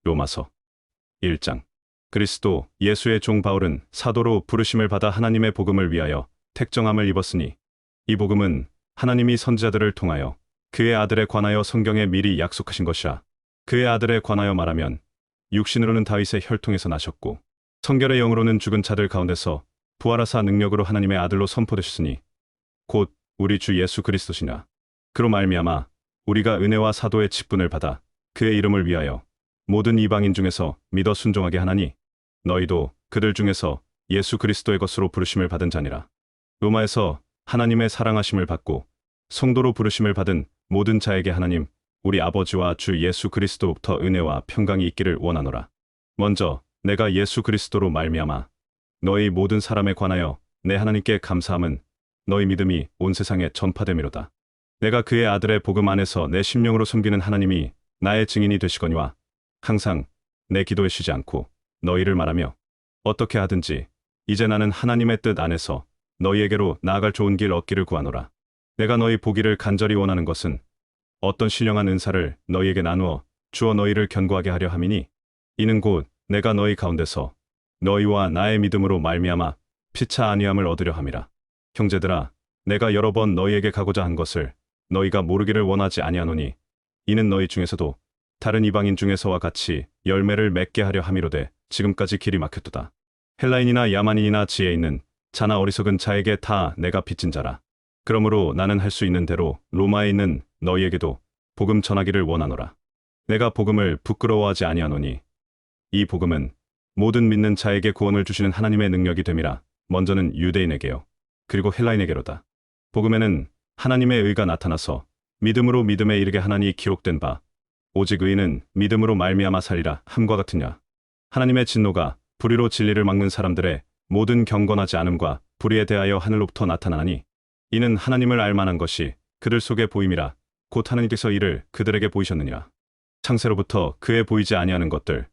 로마서 1장. 그리스도 예수의 종 바울은 사도로 부르심을 받아 하나님의 복음을 위하여 택정함을 입었으니 이 복음은 하나님이 선지자들을 통하여 그의 아들에 관하여 성경에 미리 약속하신 것이라. 그의 아들에 관하여 말하면 육신으로는 다윗의 혈통에서 나셨고 성결의 영으로는 죽은 자들 가운데서 부활하사 능력으로 하나님의 아들로 선포되셨으니 곧 우리 주 예수 그리스도시나. 그로 말미암아 우리가 은혜와 사도의 직분을 받아 그의 이름을 위하여 모든 이방인 중에서 믿어 순종하게 하나니 너희도 그들 중에서 예수 그리스도의 것으로 부르심을 받은 자니라. 로마에서 하나님의 사랑하심을 받고 성도로 부르심을 받은 모든 자에게 하나님 우리 아버지와 주 예수 그리스도부터 은혜와 평강이 있기를 원하노라. 먼저 내가 예수 그리스도로 말미암아 너희 모든 사람에 관하여 내 하나님께 감사함은 너희 믿음이 온 세상에 전파되미로다. 내가 그의 아들의 복음 안에서 내 심령으로 섬기는 하나님이 나의 증인이 되시거니와 항상 내 기도에 쉬지 않고 너희를 말하며 어떻게 하든지 이제 나는 하나님의 뜻 안에서 너희에게로 나아갈 좋은 길 얻기를 구하노라. 내가 너희 보기를 간절히 원하는 것은 어떤 신령한 은사를 너희에게 나누어 주어 너희를 견고하게 하려 함이니 이는 곧 내가 너희 가운데서 너희와 나의 믿음으로 말미암아 피차 안위함을 얻으려 함이라. 형제들아, 내가 여러 번 너희에게 가고자 한 것을 너희가 모르기를 원하지 아니하노니 이는 너희 중에서도 다른 이방인 중에서와 같이 열매를 맺게 하려 함이로되 지금까지 길이 막혔도다. 헬라인이나 야만인이나 지혜 있는 자나 어리석은 자에게 다 내가 빚진 자라. 그러므로 나는 할 수 있는 대로 로마에 있는 너희에게도 복음 전하기를 원하노라. 내가 복음을 부끄러워하지 아니하노니 이 복음은 모든 믿는 자에게 구원을 주시는 하나님의 능력이 됨이라. 먼저는 유대인에게요 그리고 헬라인에게로다. 복음에는 하나님의 의가 나타나서 믿음으로 믿음에 이르게 하나니 기록된 바 오직 의인은 믿음으로 말미암아 살리라 함과 같으냐. 하나님의 진노가 불의로 진리를 막는 사람들의 모든 경건하지 않음과 불의에 대하여 하늘로부터 나타나니 이는 하나님을 알만한 것이 그들 속에 보임이라. 곧 하나님께서 이를 그들에게 보이셨느니라. 창세로부터 그에 보이지 아니하는 것들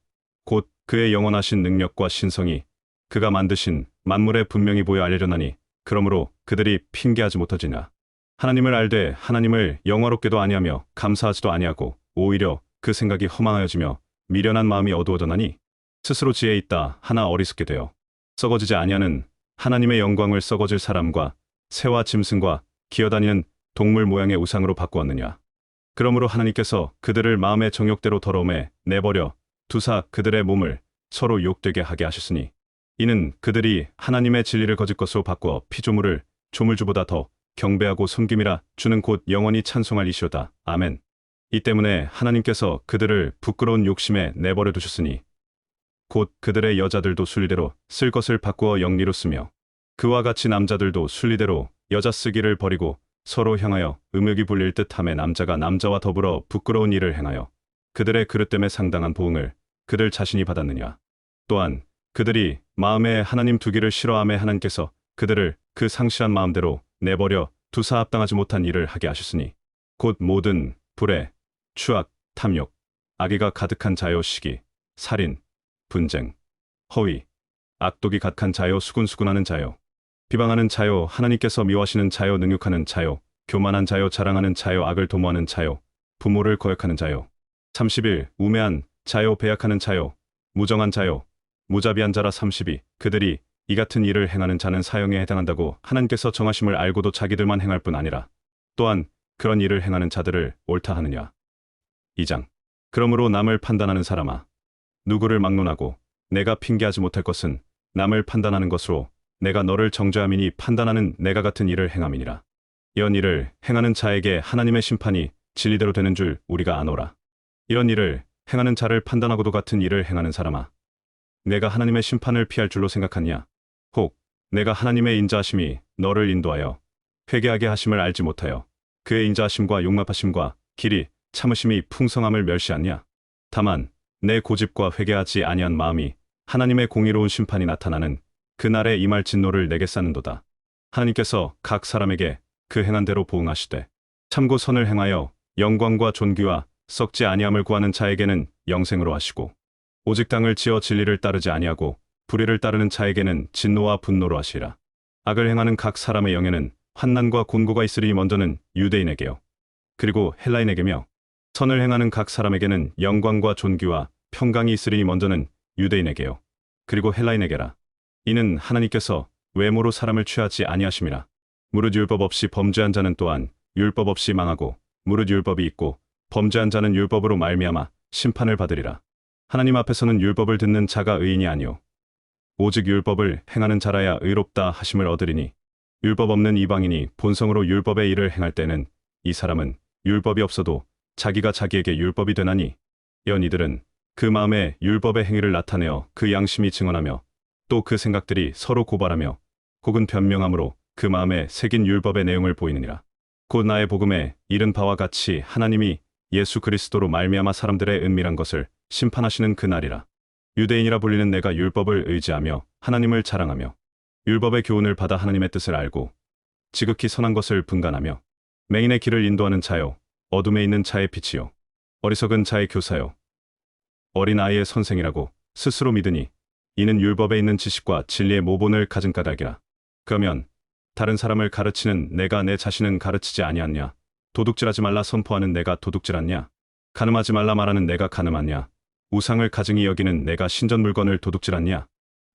곧 그의 영원하신 능력과 신성이 그가 만드신 만물에 분명히 보여 알려졌나니 그러므로 그들이 핑계하지 못하지냐. 하나님을 알되 하나님을 영화롭게도 아니하며 감사하지도 아니하고 오히려 그 생각이 허망하여지며 미련한 마음이 어두워졌나니 스스로 지혜 있다 하나 어리석게 되어 썩어지지 아니하는 하나님의 영광을 썩어질 사람과 새와 짐승과 기어다니는 동물 모양의 우상으로 바꾸었느냐. 그러므로 하나님께서 그들을 마음의 정욕대로 더러움에 내버려 두사 그들의 몸을 서로 욕되게 하게 하셨으니 이는 그들이 하나님의 진리를 거짓 것으로 바꾸어 피조물을 조물주보다 더 경배하고 섬김이라. 주는 곧 영원히 찬송할 이시오다. 아멘. 이 때문에 하나님께서 그들을 부끄러운 욕심에 내버려 두셨으니 곧 그들의 여자들도 순리대로 쓸 것을 바꾸어 영리로 쓰며 그와 같이 남자들도 순리대로 여자 쓰기를 버리고 서로 향하여 음욕이 불릴 듯함에 남자가 남자와 더불어 부끄러운 일을 행하여 그들의 그릇됨에 상당한 보응을 그들 자신이 받았느냐. 또한 그들이 마음에 하나님 두기를 싫어하며 하나님께서 그들을 그 상실한 마음대로 내버려 두사 합당하지 못한 일을 하게 하셨으니 곧 모든 불의 추악, 탐욕, 악의가 가득한 자요 시기, 살인, 분쟁, 허위, 악독이 가득한 자요 수군수군하는 자요 비방하는 자요 하나님께서 미워하시는 자요 능욕하는 자요 교만한 자요 자랑하는 자요 악을 도모하는 자요 부모를 거역하는 자요 30일 우매한 자요 배약하는 자요 무정한 자요 무자비한 자라. 32 그들이 이 같은 일을 행하는 자는 사형에 해당한다고 하나님께서 정하심을 알고도 자기들만 행할 뿐 아니라 또한 그런 일을 행하는 자들을 옳다 하느냐. 2장. 그러므로 남을 판단하는 사람아 누구를 막론하고 내가 핑계하지 못할 것은 남을 판단하는 것으로 내가 너를 정죄함이니 판단하는 내가 같은 일을 행함이니라. 이런 일을 행하는 자에게 하나님의 심판이 진리대로 되는 줄 우리가 아노라. 이런 일을 행하는 자를 판단하고도 같은 일을 행하는 사람아 내가 하나님의 심판을 피할 줄로 생각하냐. 혹 내가 하나님의 인자하심이 너를 인도하여 회개하게 하심을 알지 못하여 그의 인자하심과 용납하심과 길이 참으심이 풍성함을 멸시하냐. 다만 내 고집과 회개하지 아니한 마음이 하나님의 공의로운 심판이 나타나는 그날에 임할 진노를 내게 쌓는도다. 하나님께서 각 사람에게 그 행한 대로 보응하시되 참고 선을 행하여 영광과 존귀와 썩지 아니함을 구하는 자에게는 영생으로 하시고 오직 땅을 지어 진리를 따르지 아니하고 불의를 따르는 자에게는 진노와 분노로 하시리라. 악을 행하는 각 사람의 영에는 환난과 곤고가 있으리니 먼저는 유대인에게요 그리고 헬라인에게며 선을 행하는 각 사람에게는 영광과 존귀와 평강이 있으리니 먼저는 유대인에게요. 그리고 헬라인에게라. 이는 하나님께서 외모로 사람을 취하지 아니하심이라. 무릇 율법 없이 범죄한 자는 또한 율법 없이 망하고 무릇 율법이 있고 범죄한 자는 율법으로 말미암아 심판을 받으리라. 하나님 앞에서는 율법을 듣는 자가 의인이 아니요 오직 율법을 행하는 자라야 의롭다 하심을 얻으리니 율법 없는 이방인이 본성으로 율법의 일을 행할 때는 이 사람은 율법이 없어도 자기가 자기에게 율법이 되나니 연 이들은 그 마음에 율법의 행위를 나타내어 그 양심이 증언하며 또 그 생각들이 서로 고발하며 혹은 변명함으로 그 마음에 새긴 율법의 내용을 보이느니라. 곧 나의 복음에 이른 바와 같이 하나님이 예수 그리스도로 말미암아 사람들의 은밀한 것을 심판하시는 그 날이라. 유대인이라 불리는 내가 율법을 의지하며 하나님을 자랑하며 율법의 교훈을 받아 하나님의 뜻을 알고 지극히 선한 것을 분간하며 맹인의 길을 인도하는 자요 어둠에 있는 자의 빛이요 어리석은 자의 교사요 어린 아이의 선생이라고 스스로 믿으니 이는 율법에 있는 지식과 진리의 모본을 가진 까닭이라. 그러면 다른 사람을 가르치는 내가 내 자신은 가르치지 아니하냐? 도둑질하지 말라 선포하는 내가 도둑질하냐? 간음하지 말라 말하는 내가 간음하냐? 우상을 가증히 여기는 내가 신전 물건을 도둑질하냐?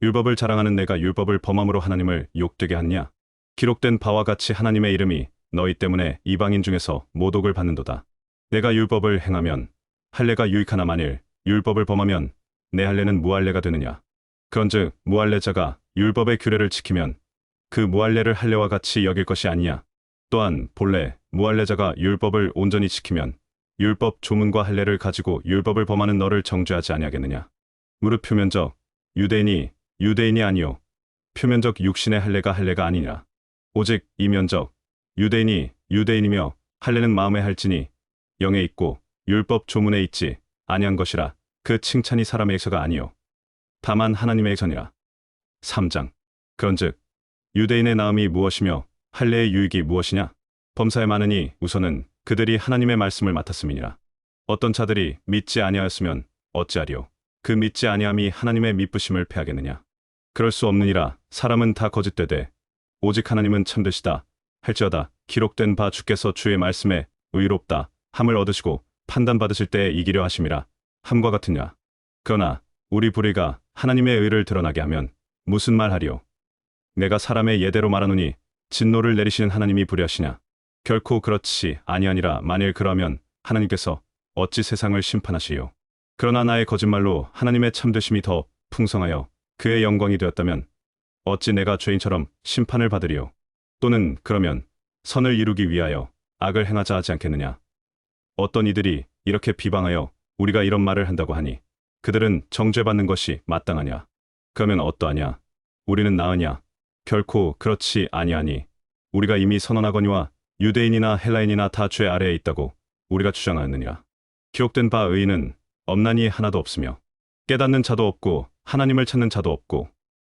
율법을 자랑하는 내가 율법을 범함으로 하나님을 욕되게 하냐? 기록된 바와 같이 하나님의 이름이 너희 때문에 이방인 중에서 모독을 받는도다. 내가 율법을 행하면 할례가 유익하나 만일 율법을 범하면 내 할례는 무할례가 되느냐? 그런즉 무할례자가 율법의 규례를 지키면 그 무할례를 할례와 같이 여길 것이 아니냐? 또한 본래 무할례자가 율법을 온전히 지키면 율법 조문과 할례를 가지고 율법을 범하는 너를 정죄하지 아니하겠느냐? 무릇 표면적 유대인이 유대인이 아니요 표면적 육신의 할례가 아니니라. 오직 이면적 유대인이 유대인이며 할례는 마음에 할지니 영에 있고 율법 조문에 있지 아니한 것이라. 그 칭찬이 사람에게서가 아니요 다만 하나님에게서니라. 3장. 그런즉 유대인의 나음이 무엇이며 할례의 유익이 무엇이냐? 범사에 많으니 우선은 그들이 하나님의 말씀을 맡았음이니라. 어떤 자들이 믿지 아니하였으면 어찌하리요? 그 믿지 아니함이 하나님의 미쁘심을 패하겠느냐? 그럴 수 없느니라. 사람은 다 거짓되되 오직 하나님은 참되시다 할지어다. 기록된 바 주께서 주의 말씀에 의롭다 함을 얻으시고 판단받으실 때에 이기려 하심이라 함과 같으냐? 그러나 우리 불의가 하나님의 의를 드러나게 하면 무슨 말하리요? 내가 사람의 예대로 말하노니 진노를 내리시는 하나님이 불의하시냐? 결코 그렇지 아니하니라. 만일 그러면 하나님께서 어찌 세상을 심판하시리요? 그러나 나의 거짓말로 하나님의 참되심이 더 풍성하여 그의 영광이 되었다면 어찌 내가 죄인처럼 심판을 받으리요? 또는 그러면 선을 이루기 위하여 악을 행하자 하지 않겠느냐? 어떤 이들이 이렇게 비방하여 우리가 이런 말을 한다고 하니 그들은 정죄받는 것이 마땅하냐? 그러면 어떠하냐? 우리는 나으냐? 결코 그렇지 아니하니 우리가 이미 선언하거니와 유대인이나 헬라인이나 다 죄 아래에 있다고 우리가 주장하느니라. 기록된 바 의인은 없나니 하나도 없으며 깨닫는 자도 없고 하나님을 찾는 자도 없고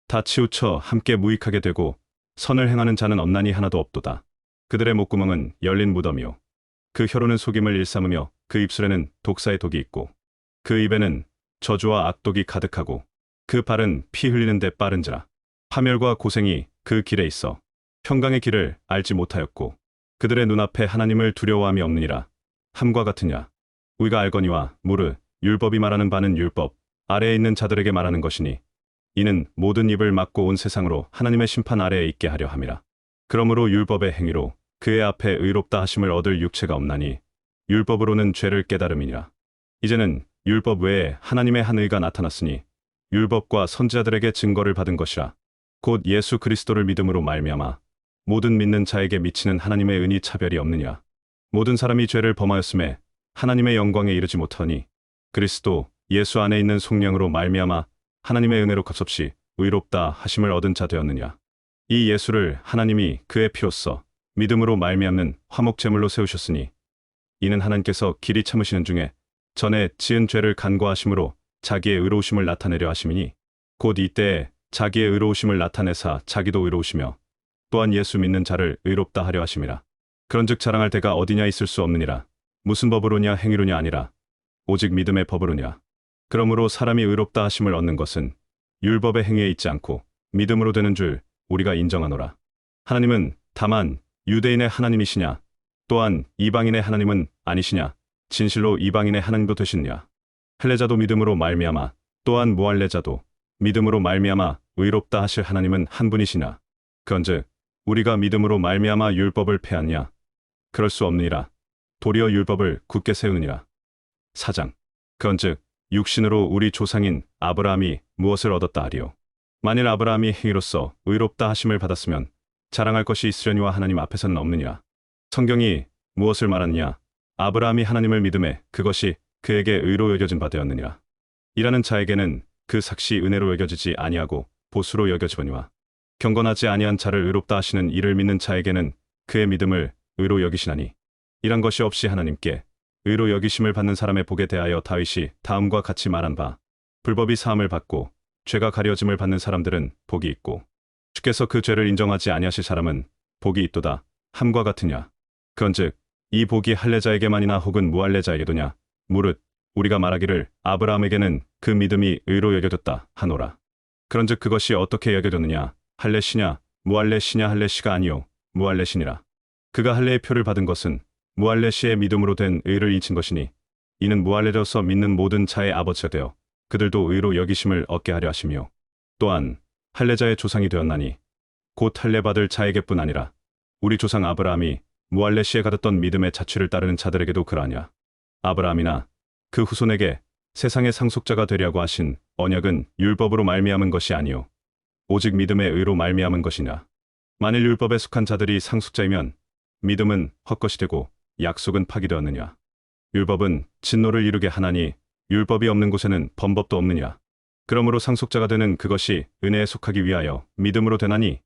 다 치우쳐 함께 무익하게 되고 선을 행하는 자는 없나니 하나도 없도다. 그들의 목구멍은 열린 무덤이요 그 혀로는 속임을 일삼으며 그 입술에는 독사의 독이 있고 그 입에는 저주와 악독이 가득하고 그 발은 피 흘리는 데 빠른지라. 파멸과 고생이 그 길에 있어 평강의 길을 알지 못하였고 그들의 눈앞에 하나님을 두려워함이 없느니라. 함과 같으냐? 우리가 알거니와 무릇 율법이 말하는 바는 율법 아래에 있는 자들에게 말하는 것이니 이는 모든 입을 막고 온 세상으로 하나님의 심판 아래에 있게 하려 함이라. 그러므로 율법의 행위로 그의 앞에 의롭다 하심을 얻을 육체가 없나니 율법으로는 죄를 깨달음이니라. 이제는 율법 외에 하나님의 한 의가 나타났으니 율법과 선지자들에게 증거를 받은 것이라. 곧 예수 그리스도를 믿음으로 말미암아 모든 믿는 자에게 미치는 하나님의 은이 차별이 없느니라. 모든 사람이 죄를 범하였음에 하나님의 영광에 이르지 못하니 그리스도 예수 안에 있는 성령으로 말미암아 하나님의 은혜로 값없이 의롭다 하심을 얻은 자 되었느냐. 이 예수를 하나님이 그의 피로써 믿음으로 말미암는 화목제물로 세우셨으니 이는 하나님께서 길이 참으시는 중에 전에 지은 죄를 간과하심으로 자기의 의로우심을 나타내려 하심이니 곧 이때에 자기의 의로우심을 나타내사 자기도 의로우시며 또한 예수 믿는 자를 의롭다 하려 하심이라. 그런즉 자랑할 데가 어디냐 있을 수 없느니라. 무슨 법으로냐 행위로냐 아니라 오직 믿음의 법으로냐. 그러므로 사람이 의롭다 하심을 얻는 것은 율법의 행위에 있지 않고 믿음으로 되는 줄 우리가 인정하노라. 하나님은 다만 유대인의 하나님이시냐 또한 이방인의 하나님은 아니시냐. 진실로 이방인의 하나님도 되시느냐. 할례자도 믿음으로 말미암아 또한 무할례자도 믿음으로 말미암아 의롭다 하실 하나님은 한 분이시나. 그런즉 우리가 믿음으로 말미암아 율법을 폐하냐? 그럴 수 없느니라. 도리어 율법을 굳게 세우느니라. 4장. 그런즉 육신으로 우리 조상인 아브라함이 무엇을 얻었다 하리요? 만일 아브라함이 행위로서 의롭다 하심을 받았으면 자랑할 것이 있으려니와 하나님 앞에서는 없느니라. 성경이 무엇을 말하느냐? 아브라함이 하나님을 믿음에 그것이 그에게 의로 여겨진 바 되었느니라. 이라는 자에게는 그 삭시 은혜로 여겨지지 아니하고 보수로 여겨지거니와 경건하지 아니한 자를 의롭다 하시는 이를 믿는 자에게는 그의 믿음을 의로 여기시나니. 이란 것이 없이 하나님께 의로 여기심을 받는 사람의 복에 대하여 다윗이 다음과 같이 말한 바, 불법이 사함을 받고 죄가 가려짐을 받는 사람들은 복이 있고 주께서 그 죄를 인정하지 아니하실 사람은 복이 있도다 함과 같으냐. 그런즉 이 복이 할례자에게만이나 혹은 무할례자에게도냐? 무릇 우리가 말하기를 아브라함에게는 그 믿음이 의로 여겨졌다 하노라. 그런즉 그것이 어떻게 여겨졌느냐? 할례시냐 무할례시냐? 할례시가 아니요 무할례시니라. 그가 할례의 표를 받은 것은 무할례시의 믿음으로 된 의를 잊힌 것이니 이는 무할례로서 믿는 모든 자의 아버지가 되어 그들도 의로 여기심을 얻게 하려 하시며 또한 할례자의 조상이 되었나니 곧 할례 받을 자에게뿐 아니라 우리 조상 아브라함이 무할례시에 가졌던 믿음의 자취를 따르는 자들에게도 그러하냐. 아브라함이나 그 후손에게 세상의 상속자가 되려고 하신 언약은 율법으로 말미암은 것이 아니요 오직 믿음의 의로 말미암은 것이냐. 만일 율법에 속한 자들이 상속자이면 믿음은 헛것이 되고 약속은 파기되었느냐. 율법은 진노를 이루게 하나니 율법이 없는 곳에는 범법도 없느니라. 그러므로 상속자가 되는 그것이 은혜에 속하기 위하여 믿음으로 되나니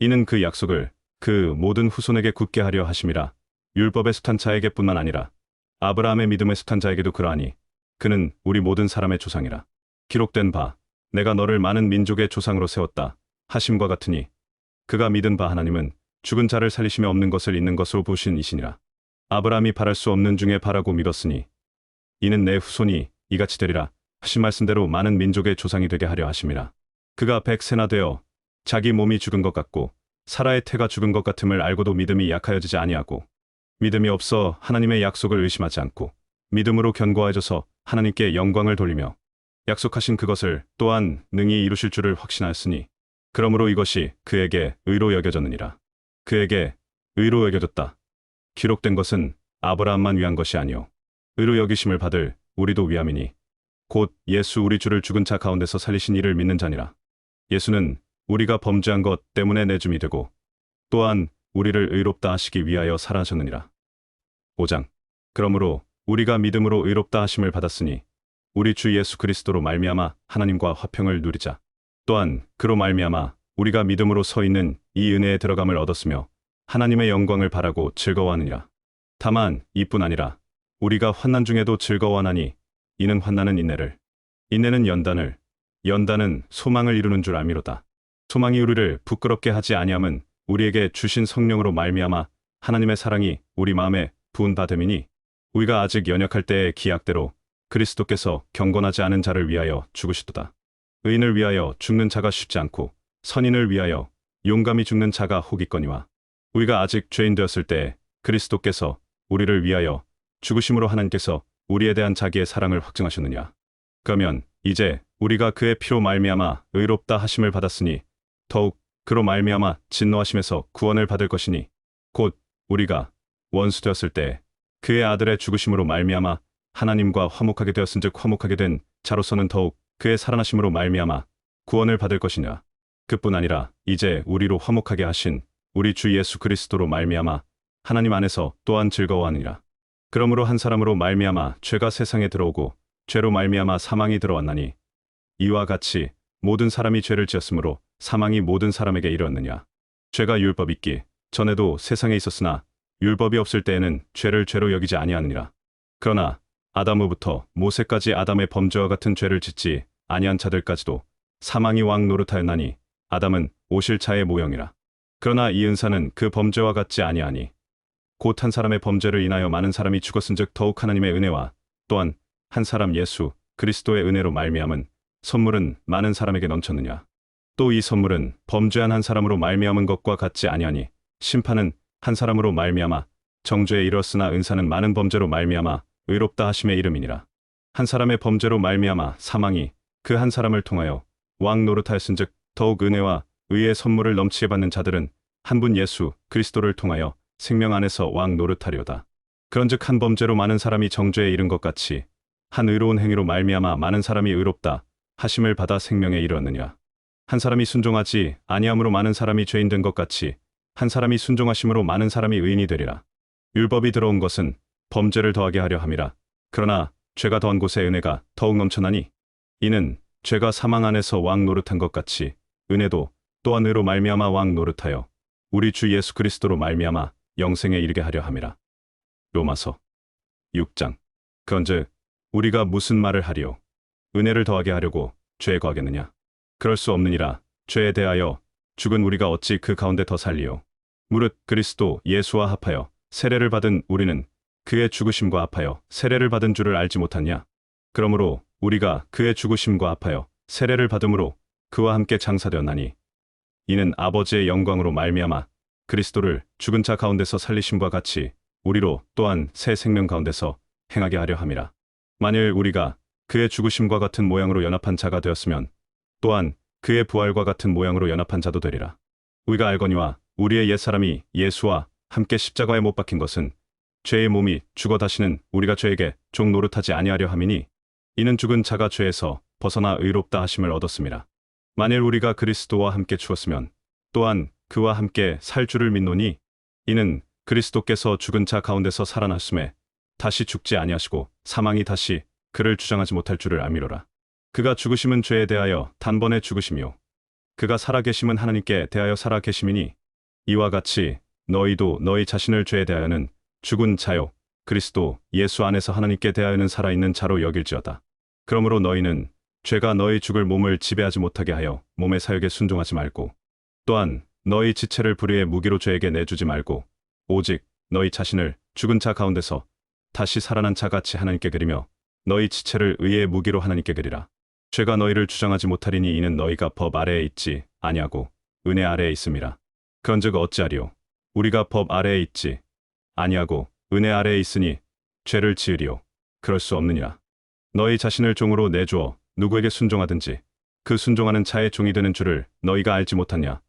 이는 그 약속을 그 모든 후손에게 굳게 하려 하심이라. 율법에 속한 자에게뿐만 아니라 아브라함의 믿음에 속한 자에게도 그러하니 그는 우리 모든 사람의 조상이라. 기록된 바 내가 너를 많은 민족의 조상으로 세웠다 하심과 같으니 그가 믿은 바 하나님은 죽은 자를 살리시며 없는 것을 있는 것으로 보신 이시니라. 아브라함이 바랄 수 없는 중에 바라고 믿었으니 이는 내 후손이 이같이 되리라 하신 말씀대로 많은 민족의 조상이 되게 하려 하심이라. 그가 100세나 되어 자기 몸이 죽은 것 같고 사라의 태가 죽은 것 같음을 알고도 믿음이 약하여지지 아니하고 믿음이 없어 하나님의 약속을 의심하지 않고 믿음으로 견고해져서 하나님께 영광을 돌리며 약속하신 그것을 또한 능히 이루실 줄을 확신하였으니 그러므로 이것이 그에게 의로 여겨졌느니라. 그에게 의로 여겨졌다. 기록된 것은 아브라함만 위한 것이 아니요 의로 여기심을 받을 우리도 위함이니 곧 예수 우리 주를 죽은 자 가운데서 살리신 이를 믿는 자니라. 예수는 우리가 범죄한 것 때문에 내줌이 되고 또한 우리를 의롭다 하시기 위하여 살아하셨느니라. 5장. 그러므로 우리가 믿음으로 의롭다 하심을 받았으니 우리 주 예수 그리스도로 말미암아 하나님과 화평을 누리자. 또한 그로 말미암아 우리가 믿음으로 서 있는 이 은혜에 들어감을 얻었으며 하나님의 영광을 바라고 즐거워하느니라. 다만 이뿐 아니라 우리가 환난 중에도 즐거워하나니 이는 환난은 인내를, 인내는 연단을, 연단은 소망을 이루는 줄 알미로다. 소망이 우리를 부끄럽게 하지 아니함은 우리에게 주신 성령으로 말미암아 하나님의 사랑이 우리 마음에 부은 바 됨이니 우리가 아직 연약할 때의 기약대로 그리스도께서 경건하지 않은 자를 위하여 죽으시도다. 의인을 위하여 죽는 자가 쉽지 않고 선인을 위하여 용감히 죽는 자가 혹 있거니와 우리가 아직 죄인 되었을 때 그리스도께서 우리를 위하여 죽으심으로 하나님께서 우리에 대한 자기의 사랑을 확증하셨느냐. 그러면 이제 우리가 그의 피로 말미암아 의롭다 하심을 받았으니 더욱 그로 말미암아 진노하심에서 구원을 받을 것이니 곧 우리가 원수 되었을 때 그의 아들의 죽으심으로 말미암아 하나님과 화목하게 되었은즉 화목하게 된 자로서는 더욱 그의 살아나심으로 말미암아 구원을 받을 것이냐. 그뿐 아니라 이제 우리로 화목하게 하신 우리 주 예수 그리스도로 말미암아 하나님 안에서 또한 즐거워하느니라. 그러므로 한 사람으로 말미암아 죄가 세상에 들어오고 죄로 말미암아 사망이 들어왔나니 이와 같이 모든 사람이 죄를 지었으므로 사망이 모든 사람에게 이르렀느냐. 죄가 율법 있기 전에도 세상에 있었으나 율법이 없을 때에는 죄를 죄로 여기지 아니하느니라. 그러나 아담 후부터 모세까지 아담의 범죄와 같은 죄를 짓지 아니한 자들까지도 사망이 왕 노릇하였나니 아담은 오실 자의 모형이라. 그러나 이 은사는 그 범죄와 같지 아니하니 곧 한 사람의 범죄를 인하여 많은 사람이 죽었은즉 더욱 하나님의 은혜와 또한 한 사람 예수 그리스도의 은혜로 말미암은 선물은 많은 사람에게 넘쳤느냐. 또 이 선물은 범죄한 한 사람으로 말미암은 것과 같지 아니하니 심판은 한 사람으로 말미암아 정죄에 이르렀으나 은사는 많은 범죄로 말미암아 의롭다 하심의 이름이니라. 한 사람의 범죄로 말미암아 사망이 그 한 사람을 통하여 왕 노릇하였은즉 더욱 은혜와 의의 선물을 넘치게 받는 자들은 한 분 예수 그리스도를 통하여 생명 안에서 왕 노릇하리로다. 그런즉 한 범죄로 많은 사람이 정죄에 이른 것 같이 한 의로운 행위로 말미암아 많은 사람이 의롭다 하심을 받아 생명에 이르렀느냐. 한 사람이 순종하지 아니함으로 많은 사람이 죄인 된 것 같이 한 사람이 순종하심으로 많은 사람이 의인이 되리라. 율법이 들어온 것은 범죄를 더하게 하려 함이라. 그러나 죄가 더한 곳에 은혜가 더욱 넘쳐나니 이는 죄가 사망 안에서 왕 노릇한 것 같이 은혜도 또한 의로 말미암아 왕 노릇하여 우리 주 예수 그리스도로 말미암아 영생에 이르게 하려 함이라. 로마서 6장. 그런즉 우리가 무슨 말을 하리요? 은혜를 더하게 하려고 죄에 거하겠느냐? 그럴 수 없느니라. 죄에 대하여 죽은 우리가 어찌 그 가운데 더 살리요? 무릇 그리스도 예수와 합하여 세례를 받은 우리는 그의 죽으심과 합하여 세례를 받은 줄을 알지 못하냐? 그러므로 우리가 그의 죽으심과 합하여 세례를 받음으로 그와 함께 장사되었나니 이는 아버지의 영광으로 말미암아 그리스도를 죽은 자 가운데서 살리심과 같이 우리로 또한 새 생명 가운데서 행하게 하려 함이라. 만일 우리가 그의 죽으심과 같은 모양으로 연합한 자가 되었으면 또한 그의 부활과 같은 모양으로 연합한 자도 되리라. 우리가 알거니와 우리의 옛사람이 예수와 함께 십자가에 못 박힌 것은 죄의 몸이 죽어 다시는 우리가 죄에게 종 노릇하지 아니하려 함이니 이는 죽은 자가 죄에서 벗어나 의롭다 하심을 얻었음이라. 만일 우리가 그리스도와 함께 죽었으면 또한 그와 함께 살 줄을 믿노니 이는 그리스도께서 죽은 자 가운데서 살아났음에 다시 죽지 아니하시고 사망이 다시 그를 주장하지 못할 줄을 알미로라. 그가 죽으심은 죄에 대하여 단번에 죽으심이요 그가 살아계심은 하나님께 대하여 살아계심이니 이와 같이 너희도 너희 자신을 죄에 대하여는 죽은 자요 그리스도 예수 안에서 하나님께 대하여는 살아있는 자로 여길지어다. 그러므로 너희는 죄가 너희 죽을 몸을 지배하지 못하게 하여 몸의 사욕에 순종하지 말고 또한 너희 지체를 불의의 무기로 죄에게 내주지 말고 오직 너희 자신을 죽은 자 가운데서 다시 살아난 자같이 하나님께 그리며 너희 지체를 의의 무기로 하나님께 그리라. 죄가 너희를 주장하지 못하리니 이는 너희가 법 아래에 있지 아니하고 은혜 아래에 있음이라. 그런즉 어찌하리요? 우리가 법 아래에 있지 아니하고 은혜 아래에 있으니 죄를 지으리요? 그럴 수 없느니라. 너희 자신을 종으로 내주어 누구에게 순종하든지 그 순종하는 자의 종이 되는 줄을 너희가 알지 못하냐?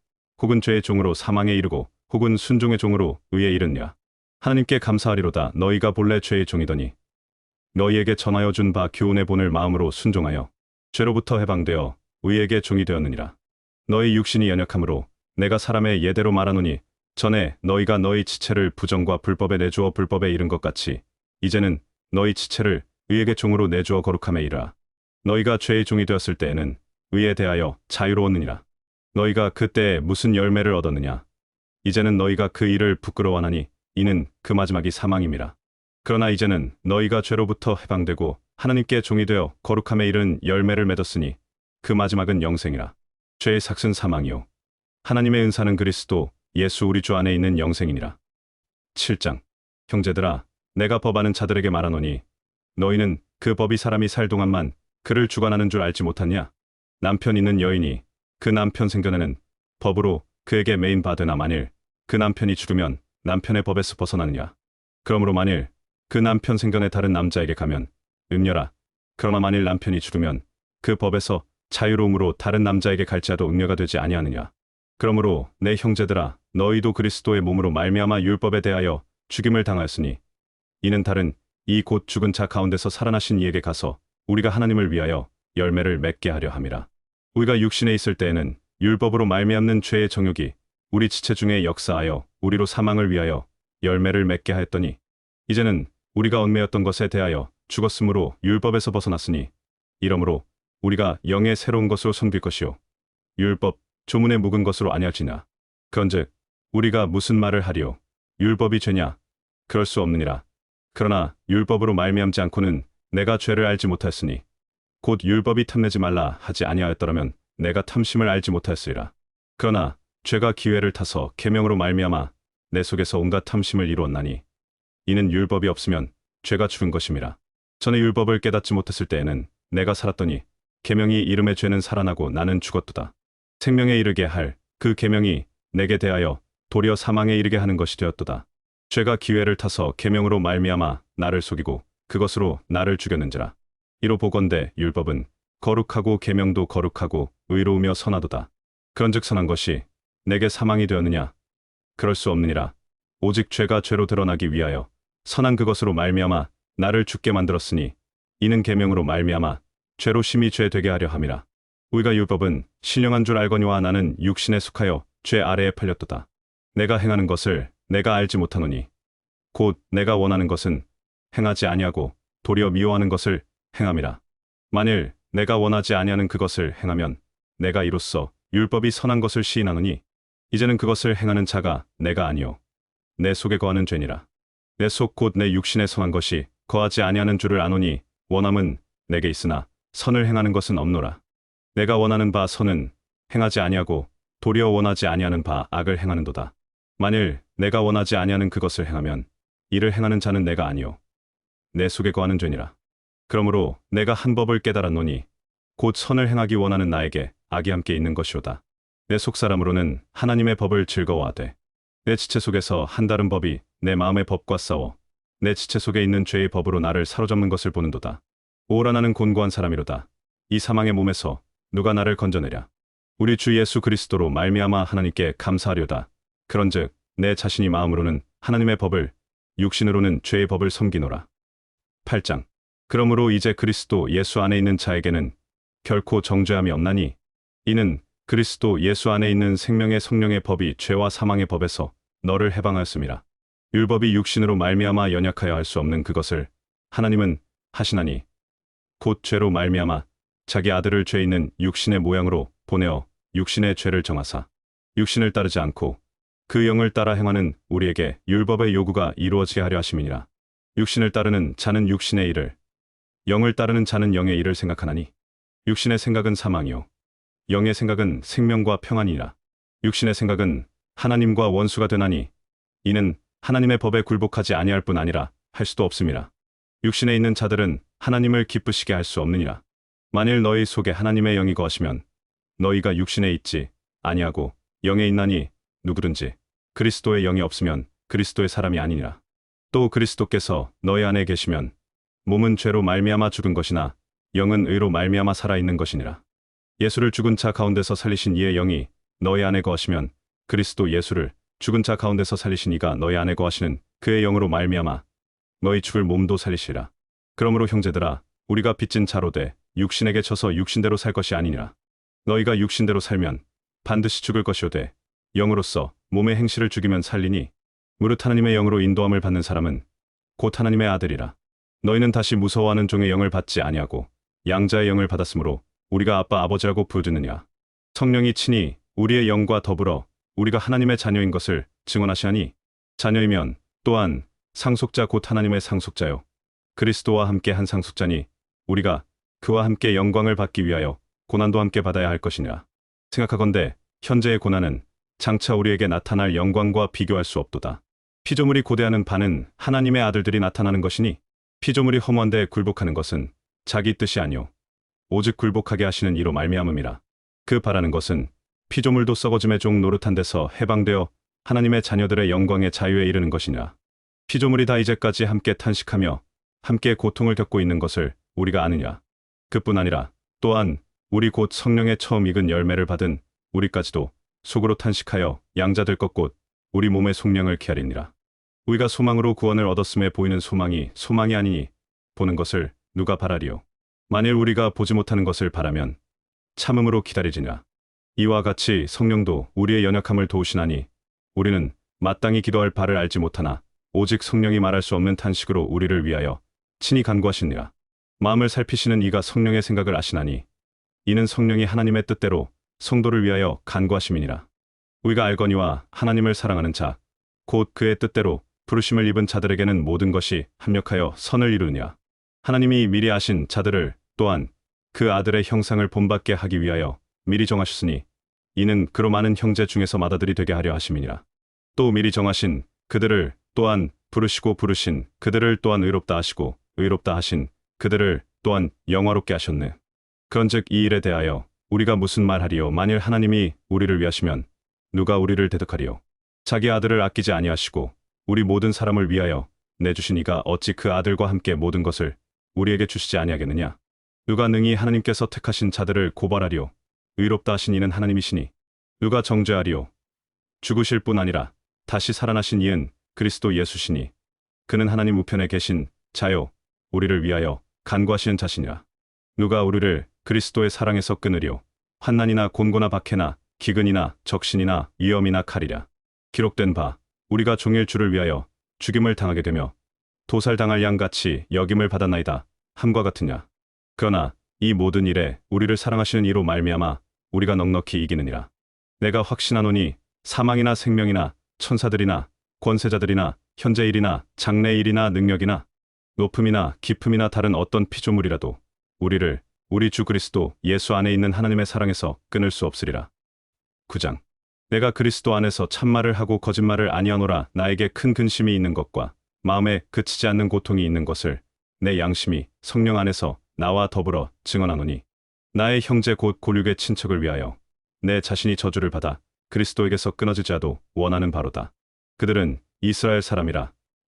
혹은 죄의 종으로 사망에 이르고 혹은 순종의 종으로 의에 이르냐? 하나님께 감사하리로다. 너희가 본래 죄의 종이더니 너희에게 전하여 준 바 교훈의 본을 마음으로 순종하여 죄로부터 해방되어 의에게 종이 되었느니라. 너희 육신이 연약함으로 내가 사람의 예대로 말하노니 전에 너희가 너희 지체를 부정과 불법에 내주어 불법에 이른 것 같이 이제는 너희 지체를 의에게 종으로 내주어 거룩함에 이르라. 너희가 죄의 종이 되었을 때에는 의에 대하여 자유로웠느니라. 너희가 그때에 무슨 열매를 얻었느냐? 이제는 너희가 그 일을 부끄러워하나니 이는 그 마지막이 사망임이라. 그러나 이제는 너희가 죄로부터 해방되고 하나님께 종이 되어 거룩함에 이른 열매를 맺었으니 그 마지막은 영생이라. 죄의 삭은 사망이요 하나님의 은사는 그리스도 예수 우리 주 안에 있는 영생이니라. 7장. 형제들아 내가 법하는 자들에게 말하노니 너희는 그 법이 사람이 살 동안만 그를 주관하는 줄 알지 못하냐? 남편 있는 여인이 그 남편 생전에는 법으로 그에게 매인 받으나 만일 그 남편이 죽으면 남편의 법에서 벗어나느냐? 그러므로 만일 그 남편 생전에 다른 남자에게 가면 음녀라. 그러나 만일 남편이 죽으면 그 법에서 자유로움으로 다른 남자에게 갈지라도 음녀가 되지 아니하느냐? 그러므로 내 형제들아 너희도 그리스도의 몸으로 말미암아 율법에 대하여 죽임을 당하였으니 이는 다른 이 곧 죽은 자 가운데서 살아나신 이에게 가서 우리가 하나님을 위하여 열매를 맺게 하려 함이라. 우리가 육신에 있을 때에는 율법으로 말미암는 죄의 정욕이 우리 지체 중에 역사하여 우리로 사망을 위하여 열매를 맺게 하였더니 이제는 우리가 얽매였던 것에 대하여 죽었으므로 율법에서 벗어났으니 이러므로 우리가 영의 새로운 것으로 섬길 것이요 율법 조문에 묵은 것으로 아니할지나. 그런즉 우리가 무슨 말을 하리요? 율법이 죄냐? 그럴 수 없느니라. 그러나 율법으로 말미암지 않고는 내가 죄를 알지 못하였으니 곧 율법이 탐내지 말라 하지 아니하였더라면 내가 탐심을 알지 못하였으리라. 그러나 죄가 기회를 타서 계명으로 말미암아 내 속에서 온갖 탐심을 이루었나니 이는 율법이 없으면 죄가 죽은 것임이라. 전에 율법을 깨닫지 못했을 때에는 내가 살았더니 계명이 이름의 죄는 살아나고 나는 죽었도다. 생명에 이르게 할 그 계명이 내게 대하여 도리어 사망에 이르게 하는 것이 되었도다. 죄가 기회를 타서 계명으로 말미암아 나를 속이고 그것으로 나를 죽였는지라. 이로 보건대 율법은 거룩하고 계명도 거룩하고 의로우며 선하도다. 그런즉 선한 것이 내게 사망이 되었느냐? 그럴 수 없느니라. 오직 죄가 죄로 드러나기 위하여 선한 그것으로 말미암아 나를 죽게 만들었으니 이는 계명으로 말미암아 죄로 심히 죄 되게 하려 함이라. 우리가 율법은 신령한 줄 알거니와 나는 육신에 속하여 죄 아래에 팔렸도다. 내가 행하는 것을 내가 알지 못하노니 곧 내가 원하는 것은 행하지 아니하고 도리어 미워하는 것을 행함이라. 만일 내가 원하지 아니하는 그것을 행하면 내가 이로써 율법이 선한 것을 시인하노니 이제는 그것을 행하는 자가 내가 아니요 내 속에 거하는 죄니라. 내 속 곧 내 육신에 성한 것이 거하지 아니하는 줄을 아노니 원함은 내게 있으나 선을 행하는 것은 없노라. 내가 원하는 바 선은 행하지 아니하고 도리어 원하지 아니하는 바 악을 행하는도다. 만일 내가 원하지 아니하는 그것을 행하면 이를 행하는 자는 내가 아니요 내 속에 거하는 죄니라. 그러므로 내가 한 법을 깨달았노니 곧 선을 행하기 원하는 나에게 악이 함께 있는 것이오다. 내 속사람으로는 하나님의 법을 즐거워하되 내 지체 속에서 한 다른 법이 내 마음의 법과 싸워 내 지체 속에 있는 죄의 법으로 나를 사로잡는 것을 보는도다. 오라 나는 곤고한 사람이로다. 이 사망의 몸에서 누가 나를 건져내랴. 우리 주 예수 그리스도로 말미암아 하나님께 감사하려다. 그런즉 내 자신이 마음으로는 하나님의 법을 육신으로는 죄의 법을 섬기노라. 8장. 그러므로 이제 그리스도 예수 안에 있는 자에게는 결코 정죄함이 없나니 이는 그리스도 예수 안에 있는 생명의 성령의 법이 죄와 사망의 법에서 너를 해방하였음이라. 율법이 육신으로 말미암아 연약하여 할 수 없는 그것을 하나님은 하시나니 곧 죄로 말미암아 자기 아들을 죄 있는 육신의 모양으로 보내어 육신의 죄를 정하사 육신을 따르지 않고 그 영을 따라 행하는 우리에게 율법의 요구가 이루어지게 하려 하심이니라. 육신을 따르는 자는 육신의 일을 영을 따르는 자는 영의 일을 생각하나니 육신의 생각은 사망이요 영의 생각은 생명과 평안이라. 육신의 생각은 하나님과 원수가 되나니 이는 하나님의 법에 굴복하지 아니할 뿐 아니라 할 수도 없음이라. 육신에 있는 자들은 하나님을 기쁘시게 할 수 없느니라. 만일 너희 속에 하나님의 영이 거하시면 너희가 육신에 있지 아니하고 영에 있나니 누구든지 그리스도의 영이 없으면 그리스도의 사람이 아니니라. 또 그리스도께서 너희 안에 계시면 몸은 죄로 말미암아 죽은 것이나 영은 의로 말미암아 살아있는 것이니라. 예수를 죽은 자 가운데서 살리신 이의 영이 너희 안에 거하시면 그리스도 예수를 죽은 자 가운데서 살리신 이가 너희 안에 거하시는 그의 영으로 말미암아 너희 죽을 몸도 살리시라. 그러므로 형제들아 우리가 빚진 자로 돼 육신에게 져서 육신대로 살 것이 아니니라. 너희가 육신대로 살면 반드시 죽을 것이오되 영으로서 몸의 행실을 죽이면 살리니 무릇 하나님의 영으로 인도함을 받는 사람은 곧 하나님의 아들이라. 너희는 다시 무서워하는 종의 영을 받지 아니하고 양자의 영을 받았으므로 우리가 아빠 아버지라고 부르느냐. 성령이 친히 우리의 영과 더불어 우리가 하나님의 자녀인 것을 증언하시하니 자녀이면 또한 상속자 곧 하나님의 상속자요 그리스도와 함께 한 상속자니 우리가 그와 함께 영광을 받기 위하여 고난도 함께 받아야 할 것이니라. 생각하건대 현재의 고난은 장차 우리에게 나타날 영광과 비교할 수 없도다. 피조물이 고대하는 바는 하나님의 아들들이 나타나는 것이니 피조물이 허무한 데에 굴복하는 것은 자기 뜻이 아니오 오직 굴복하게 하시는 이로 말미암음이라. 그 바라는 것은 피조물도 썩어짐의 종 노릇한 데서 해방되어 하나님의 자녀들의 영광의 자유에 이르는 것이니라. 피조물이 다 이제까지 함께 탄식하며 함께 고통을 겪고 있는 것을 우리가 아느냐. 그뿐 아니라 또한 우리 곧 성령의 처음 익은 열매를 받은 우리까지도 속으로 탄식하여 양자될 것 곧 우리 몸의 속량을 기다리니라. 우리가 소망으로 구원을 얻었음에 보이는 소망이 소망이 아니니 보는 것을 누가 바라리요. 만일 우리가 보지 못하는 것을 바라면 참음으로 기다리지니라. 이와 같이 성령도 우리의 연약함을 도우시나니 우리는 마땅히 기도할 바를 알지 못하나 오직 성령이 말할 수 없는 탄식으로 우리를 위하여 친히 간구하시니라. 마음을 살피시는 이가 성령의 생각을 아시나니 이는 성령이 하나님의 뜻대로 성도를 위하여 간구하심이니라. 우리가 알거니와 하나님을 사랑하는 자 곧 그의 뜻대로 부르심을 입은 자들에게는 모든 것이 합력하여 선을 이루느냐. 하나님이 미리 아신 자들을 또한 그 아들의 형상을 본받게 하기 위하여 미리 정하셨으니 이는 그로 많은 형제 중에서 맏아들이 되게 하려 하심이니라. 또 미리 정하신 그들을 또한 부르시고 부르신 그들을 또한 의롭다 하시고 의롭다 하신 그들을 또한 영화롭게 하셨네. 그런즉 이 일에 대하여 우리가 무슨 말하리요. 만일 하나님이 우리를 위하시면 누가 우리를 대적하리요. 자기 아들을 아끼지 아니하시고 우리 모든 사람을 위하여 내주신 이가 어찌 그 아들과 함께 모든 것을 우리에게 주시지 아니하겠느냐. 누가 능히 하나님께서 택하신 자들을 고발하리요. 의롭다 하신 이는 하나님이시니 누가 정죄하리요. 죽으실 뿐 아니라 다시 살아나신 이은 그리스도 예수시니 그는 하나님 우편에 계신 자요 우리를 위하여 간구하시는 자시니라. 누가 우리를 그리스도의 사랑에서 끊으리요. 환난이나 곤고나 박해나 기근이나 적신이나 위험이나 칼이랴. 기록된 바 우리가 종일 주를 위하여 죽임을 당하게 되며 도살당할 양같이 여김을 받았나이다 함과 같으냐. 그러나 이 모든 일에 우리를 사랑하시는 이로 말미암아 우리가 넉넉히 이기느니라. 내가 확신하노니 사망이나 생명이나 천사들이나 권세자들이나 현재일이나 장래일이나 능력이나 높음이나 깊음이나 다른 어떤 피조물이라도 우리를 우리 주 그리스도 예수 안에 있는 하나님의 사랑에서 끊을 수 없으리라. 9장. 내가 그리스도 안에서 참말을 하고 거짓말을 아니하노라. 나에게 큰 근심이 있는 것과 마음에 그치지 않는 고통이 있는 것을 내 양심이 성령 안에서 나와 더불어 증언하노니 나의 형제 곧 골육의 친척을 위하여 내 자신이 저주를 받아 그리스도에게서 끊어지자도 원하는 바로다. 그들은 이스라엘 사람이라.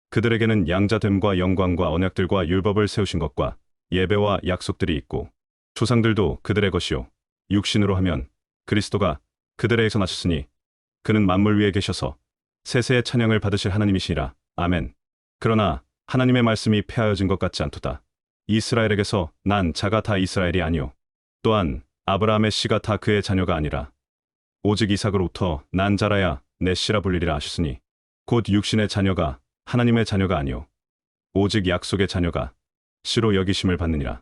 그들에게는 양자됨과 영광과 언약들과 율법을 세우신 것과 예배와 약속들이 있고 조상들도 그들의 것이요 육신으로 하면 그리스도가 그들에게서 나셨으니 그는 만물 위에 계셔서 세세의 찬양을 받으실 하나님이시니라. 아멘. 그러나 하나님의 말씀이 폐하여진 것 같지 않도다. 이스라엘에게서 난 자가 다 이스라엘이 아니요 또한 아브라함의 씨가 다 그의 자녀가 아니라 오직 이삭으로부터 난 자라야 내 씨라 불리리라 하셨으니 곧 육신의 자녀가 하나님의 자녀가 아니요 오직 약속의 자녀가 씨로 여기심을 받느니라.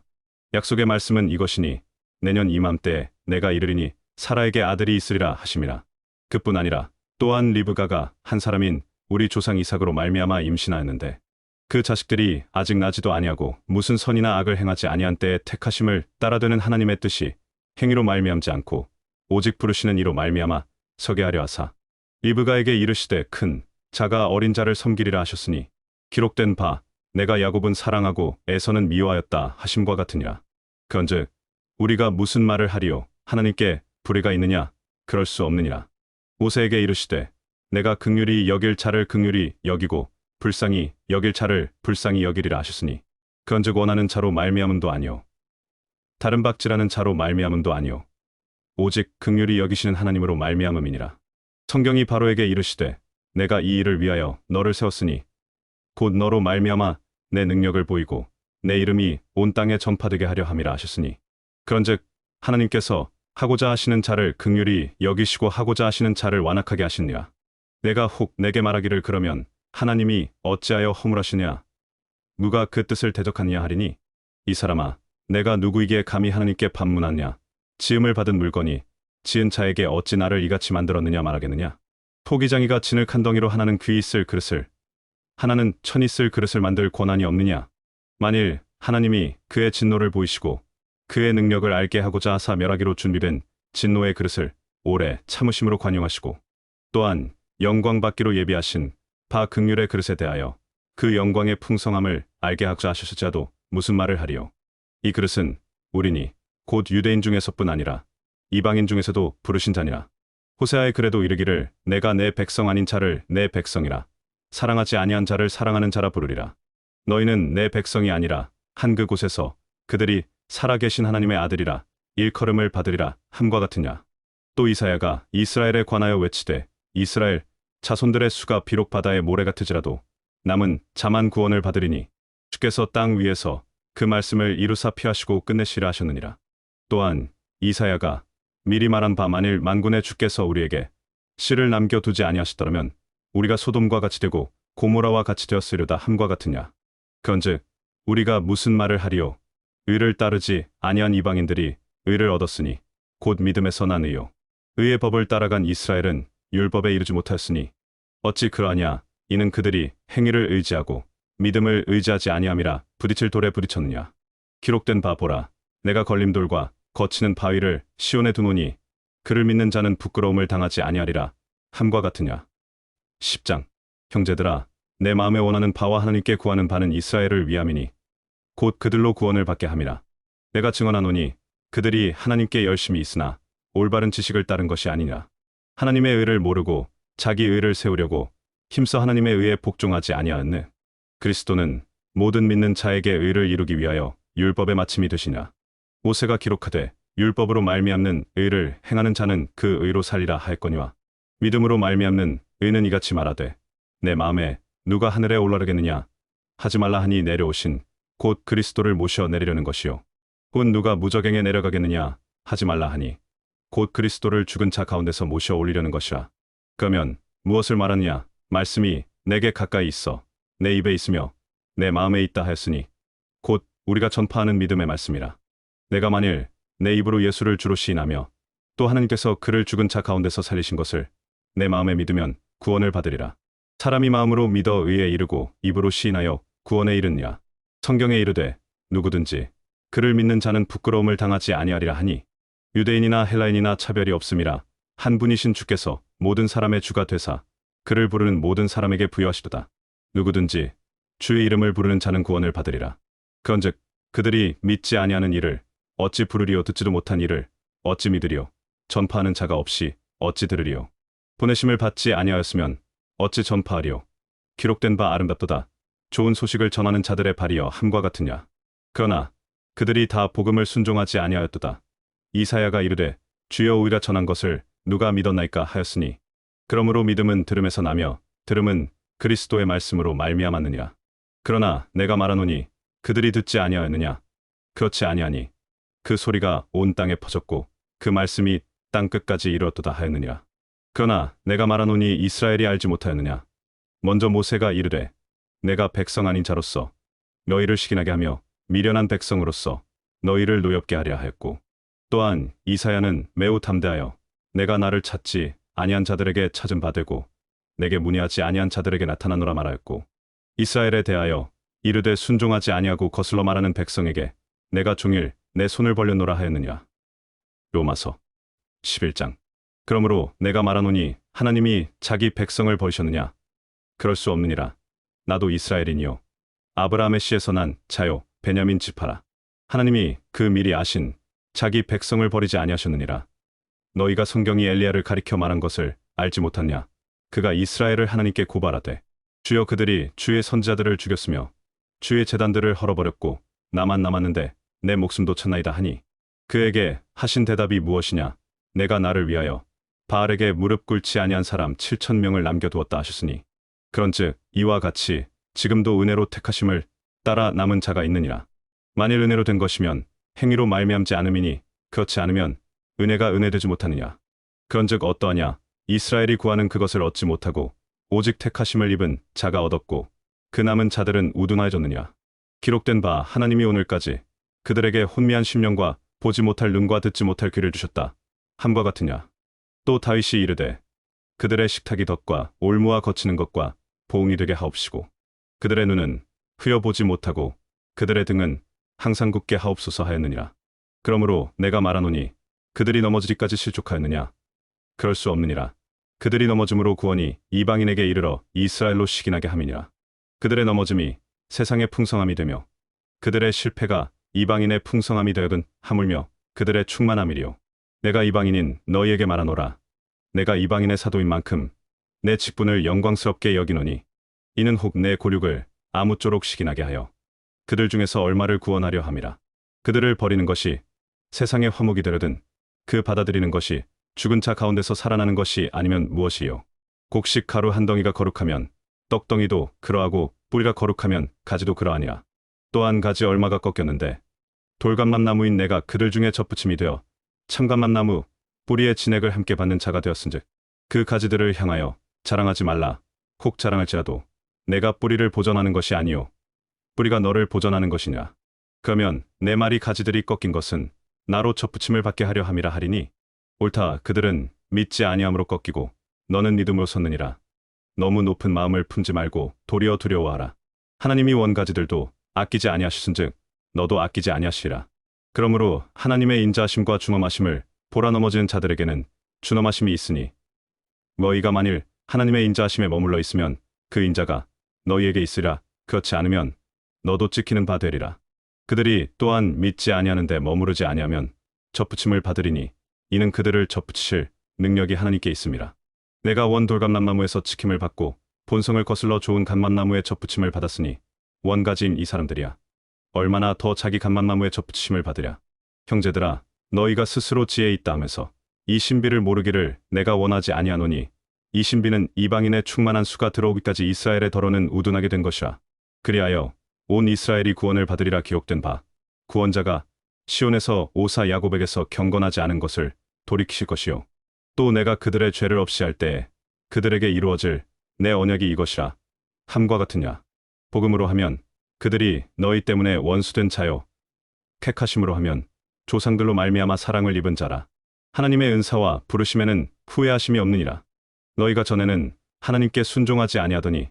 약속의 말씀은 이것이니 내년 이맘때에 내가 이르리니 사라에게 아들이 있으리라 하심이라. 그뿐 아니라 또한 리브가가 한 사람인 우리 조상 이삭으로 말미암아 임신하였는데 그 자식들이 아직 나지도 아니하고 무슨 선이나 악을 행하지 아니한 때에 택하심을 따라되는 하나님의 뜻이 행위로 말미암지 않고 오직 부르시는 이로 말미암아 서게 하려 하사 리브가에게 이르시되 큰 자가 어린 자를 섬기리라 하셨으니 기록된 바 내가 야곱은 사랑하고 에서는 미워하였다 하심과 같으니라. 그런즉 우리가 무슨 말을 하리요. 하나님께 불의가 있느냐. 그럴 수 없느니라. 모세에게 이르시되 내가 긍휼히 여길 자를 긍휼히 여기고 불쌍히 여길 자를 불쌍히 여기리라 하셨으니 그런즉 원하는 자로 말미암음도 아니요 다른 박지라는 자로 말미암음도 아니요 오직 긍휼히 여기시는 하나님으로 말미암음이니라. 성경이 바로에게 이르시되 내가 이 일을 위하여 너를 세웠으니 곧 너로 말미암아 내 능력을 보이고 내 이름이 온 땅에 전파되게 하려 함이라 하셨으니 그런즉 하나님께서 하고자 하시는 자를 긍휼히 여기시고 하고자 하시는 자를 완악하게 하시니라. 내가 혹 내게 말하기를 그러면 하나님이 어찌하여 허물하시냐 누가 그 뜻을 대적하느냐 하리니 이 사람아 내가 누구이기에 감히 하나님께 반문하냐 지음을 받은 물건이 지은 자에게 어찌 나를 이같이 만들었느냐 말하겠느냐. 토기장이가 진을 칸덩이로 하나는 귀 있을 그릇을 하나는 천 있을 그릇을 만들 권한이 없느냐. 만일 하나님이 그의 진노를 보이시고 그의 능력을 알게 하고자 하사 멸하기로 준비된 진노의 그릇을 오래 참으심으로 관용하시고 또한 영광 받기로 예비하신 바 긍휼의 그릇에 대하여 그 영광의 풍성함을 알게 하고자 하셨을지라도 무슨 말을 하리요. 이 그릇은 우리니 곧 유대인 중에서뿐 아니라 이방인 중에서도 부르신 자니라. 호세아의 글에도 이르기를 내가 내 백성 아닌 자를 내 백성이라 사랑하지 아니한 자를 사랑하는 자라 부르리라. 너희는 내 백성이 아니라 한 그곳에서 그들이 살아계신 하나님의 아들이라 일컬음을 받으리라 함과 같으냐. 또 이사야가 이스라엘에 관하여 외치되 이스라엘 자손들의 수가 비록 바다의 모래 같을지라도 남은 자만 구원을 받으리니 주께서 땅 위에서 그 말씀을 이루사 피하시고 끝내시라 하셨느니라. 또한 이사야가 미리 말한 바 만일 만군의 주께서 우리에게 씨를 남겨두지 아니하시더라면 우리가 소돔과 같이 되고 고모라와 같이 되었으려다 함과 같으냐. 그런즉 우리가 무슨 말을 하리요. 의를 따르지 아니한 이방인들이 의를 얻었으니 곧 믿음에서 난 의요. 의의 법을 따라간 이스라엘은 율법에 이르지 못하였으니 어찌 그러하냐. 이는 그들이 행위를 의지하고 믿음을 의지하지 아니함이라 부딪힐 돌에 부딪혔느냐. 기록된 바 보라. 내가 걸림돌과 거치는 바위를 시온에 두노니 그를 믿는 자는 부끄러움을 당하지 아니하리라 함과 같으냐. 10장. 형제들아 내 마음에 원하는 바와 하나님께 구하는 바는 이스라엘을 위함이니 곧 그들로 구원을 받게 함이라. 내가 증언하노니 그들이 하나님께 열심히 있으나 올바른 지식을 따른 것이 아니냐. 하나님의 의를 모르고 자기 의를 세우려고 힘써 하나님의 의에 복종하지 아니하였네. 그리스도는 모든 믿는 자에게 의를 이루기 위하여 율법의 마침이 되시냐. 모세가 기록하되 율법으로 말미암는 의를 행하는 자는 그 의로 살리라 하였거니와 믿음으로 말미암는 의는 이같이 말하되 내 마음에 누가 하늘에 올라르겠느냐 하지 말라 하니 내려오신 곧 그리스도를 모셔 내리려는 것이요 곧 누가 무저갱에 내려가겠느냐 하지 말라 하니 곧 그리스도를 죽은 자 가운데서 모셔 올리려는 것이라. 그러면 무엇을 말하느냐 말씀이 내게 가까이 있어 내 입에 있으며 내 마음에 있다 하였으니 곧 우리가 전파하는 믿음의 말씀이라. 내가 만일 내 입으로 예수를 주로 시인하며 또 하나님께서 그를 죽은 자 가운데서 살리신 것을 내 마음에 믿으면 구원을 받으리라. 사람이 마음으로 믿어 의에 이르고 입으로 시인하여 구원에 이르느냐. 성경에 이르되 누구든지 그를 믿는 자는 부끄러움을 당하지 아니하리라 하니 유대인이나 헬라인이나 차별이 없음이라. 한 분이신 주께서 모든 사람의 주가 되사 그를 부르는 모든 사람에게 부여하시도다. 누구든지 주의 이름을 부르는 자는 구원을 받으리라. 그런즉 그들이 믿지 아니하는 이를 어찌 부르리요 듣지도 못한 이를 어찌 믿으리요 전파하는 자가 없이 어찌 들으리요 보내심을 받지 아니하였으면 어찌 전파하리요 기록된 바 아름답도다. 좋은 소식을 전하는 자들의 발이여 함과 같으냐. 그러나 그들이 다 복음을 순종하지 아니하였도다. 이사야가 이르되 주여 오히려 전한 것을 누가 믿었나이까 하였으니 그러므로 믿음은 들음에서 나며 들음은 그리스도의 말씀으로 말미암았느니라. 그러나 내가 말하노니 그들이 듣지 아니하였느냐. 그렇지 아니하니 그 소리가 온 땅에 퍼졌고 그 말씀이 땅 끝까지 이르렀도다 하였느니라. 그러나 내가 말하노니 이스라엘이 알지 못하였느냐. 먼저 모세가 이르되 내가 백성 아닌 자로서 너희를 시기나게 하며 미련한 백성으로서 너희를 노엽게 하려 하였고 또한 이사야는 매우 담대하여 내가 나를 찾지 아니한 자들에게 찾은 바 되고 내게 문의하지 아니한 자들에게 나타나노라 말하였고 이스라엘에 대하여 이르되 순종하지 아니하고 거슬러 말하는 백성에게 내가 종일 내 손을 벌렸노라 하였느냐. 로마서 11장. 그러므로 내가 말하노니 하나님이 자기 백성을 버리셨느냐. 그럴 수 없느니라. 나도 이스라엘이니요 아브라함의 씨에서 난 자요 베냐민 지파라. 하나님이 그 미리 아신 자기 백성을 버리지 아니하셨느니라. 너희가 성경이 엘리야를 가리켜 말한 것을 알지 못하냐. 그가 이스라엘을 하나님께 고발하되 주여 그들이 주의 선지자들을 죽였으며 주의 제단들을 헐어버렸고 나만 남았는데 내 목숨도 쳤나이다 하니 그에게 하신 대답이 무엇이냐. 내가 나를 위하여 바알에게 무릎 꿇지 아니한 사람 7,000명을 남겨두었다 하셨으니 그런즉 이와 같이 지금도 은혜로 택하심을 따라 남은 자가 있느니라. 만일 은혜로 된 것이면 행위로 말미암지 않음이니 그렇지 않으면 은혜가 은혜되지 못하느냐. 그런즉 어떠하냐. 이스라엘이 구하는 그것을 얻지 못하고 오직 택하심을 입은 자가 얻었고 그 남은 자들은 우둔하여졌느냐. 기록된 바 하나님이 오늘까지 그들에게 혼미한 심령과 보지 못할 눈과 듣지 못할 귀를 주셨다 함과 같으냐. 또 다윗이 이르되 그들의 식탁이 덫과 올무와 거치는 것과 보응이 되게 하옵시고 그들의 눈은 흐여보지 못하고 그들의 등은 항상 굳게 하옵소서 하였느니라. 그러므로 내가 말하노니 그들이 넘어지리까지 실족하였느냐. 그럴 수 없느니라. 그들이 넘어짐으로 구원이 이방인에게 이르러 이스라엘로 시기나게 함이니라. 그들의 넘어짐이 세상의 풍성함이 되며 그들의 실패가 이방인의 풍성함이 되거든 하물며 그들의 충만함이리요. 내가 이방인인 너희에게 말하노라. 내가 이방인의 사도인 만큼 내 직분을 영광스럽게 여기노니 이는 혹 내 고륙을 아무쪼록 시기나게 하여 그들 중에서 얼마를 구원하려 함이라. 그들을 버리는 것이 세상의 화목이 되려든 그 받아들이는 것이 죽은 자 가운데서 살아나는 것이 아니면 무엇이요. 곡식 가루 한 덩이가 거룩하면 떡덩이도 그러하고 뿌리가 거룩하면 가지도 그러하니라. 또한 가지 얼마가 꺾였는데 돌감람나무인 내가 그들 중에 접붙임이 되어 참감람나무 뿌리의 진액을 함께 받는 자가 되었은즉 그 가지들을 향하여 자랑하지 말라. 혹 자랑할지라도 내가 뿌리를 보전하는 것이 아니요 뿌리가 너를 보전하는 것이냐. 그러면 내 말이 가지들이 꺾인 것은 나로 접붙임을 받게 하려 함이라 하리니 옳다. 그들은 믿지 아니함으로 꺾이고 너는 믿음으로 섰느니라. 너무 높은 마음을 품지 말고 도리어 두려워하라. 하나님이 원가지들도 아끼지 아니하시은즉 너도 아끼지 아니하시리라. 그러므로 하나님의 인자하심과 중엄하심을 보라 넘어지는 자들에게는 준엄하심이 있으니 너희가 만일 하나님의 인자하심에 머물러 있으면 그 인자가 너희에게 있으리라. 그렇지 않으면 너도 찍히는 바 되리라. 그들이 또한 믿지 아니하는데 머무르지 아니하면 접붙임을 받으리니 이는 그들을 접붙이실 능력이 하나님께 있음이라. 내가 원 돌감람나무에서 지킴을 받고 본성을 거슬러 좋은 감람나무에 접붙임을 받았으니 원가지인 이 사람들이야 얼마나 더 자기 감람나무에 접붙이심을 받으랴. 형제들아, 너희가 스스로 지혜 있다 하면서 이 신비를 모르기를 내가 원하지 아니하노니 이 신비는 이방인의 충만한 수가 들어오기까지 이스라엘의 더러는 우둔하게 된 것이라. 그리하여 온 이스라엘이 구원을 받으리라 기록된 바 구원자가 시온에서 오사 야곱에게서 경건하지 않은 것을 돌이키실 것이요 또 내가 그들의 죄를 없이 할 때에 그들에게 이루어질 내 언약이 이것이라. 함과 같으냐. 복음으로 하면 그들이 너희 때문에 원수된 자요 택하심으로 하면 조상들로 말미암아 사랑을 입은 자라. 하나님의 은사와 부르심에는 후회하심이 없느니라. 너희가 전에는 하나님께 순종하지 아니하더니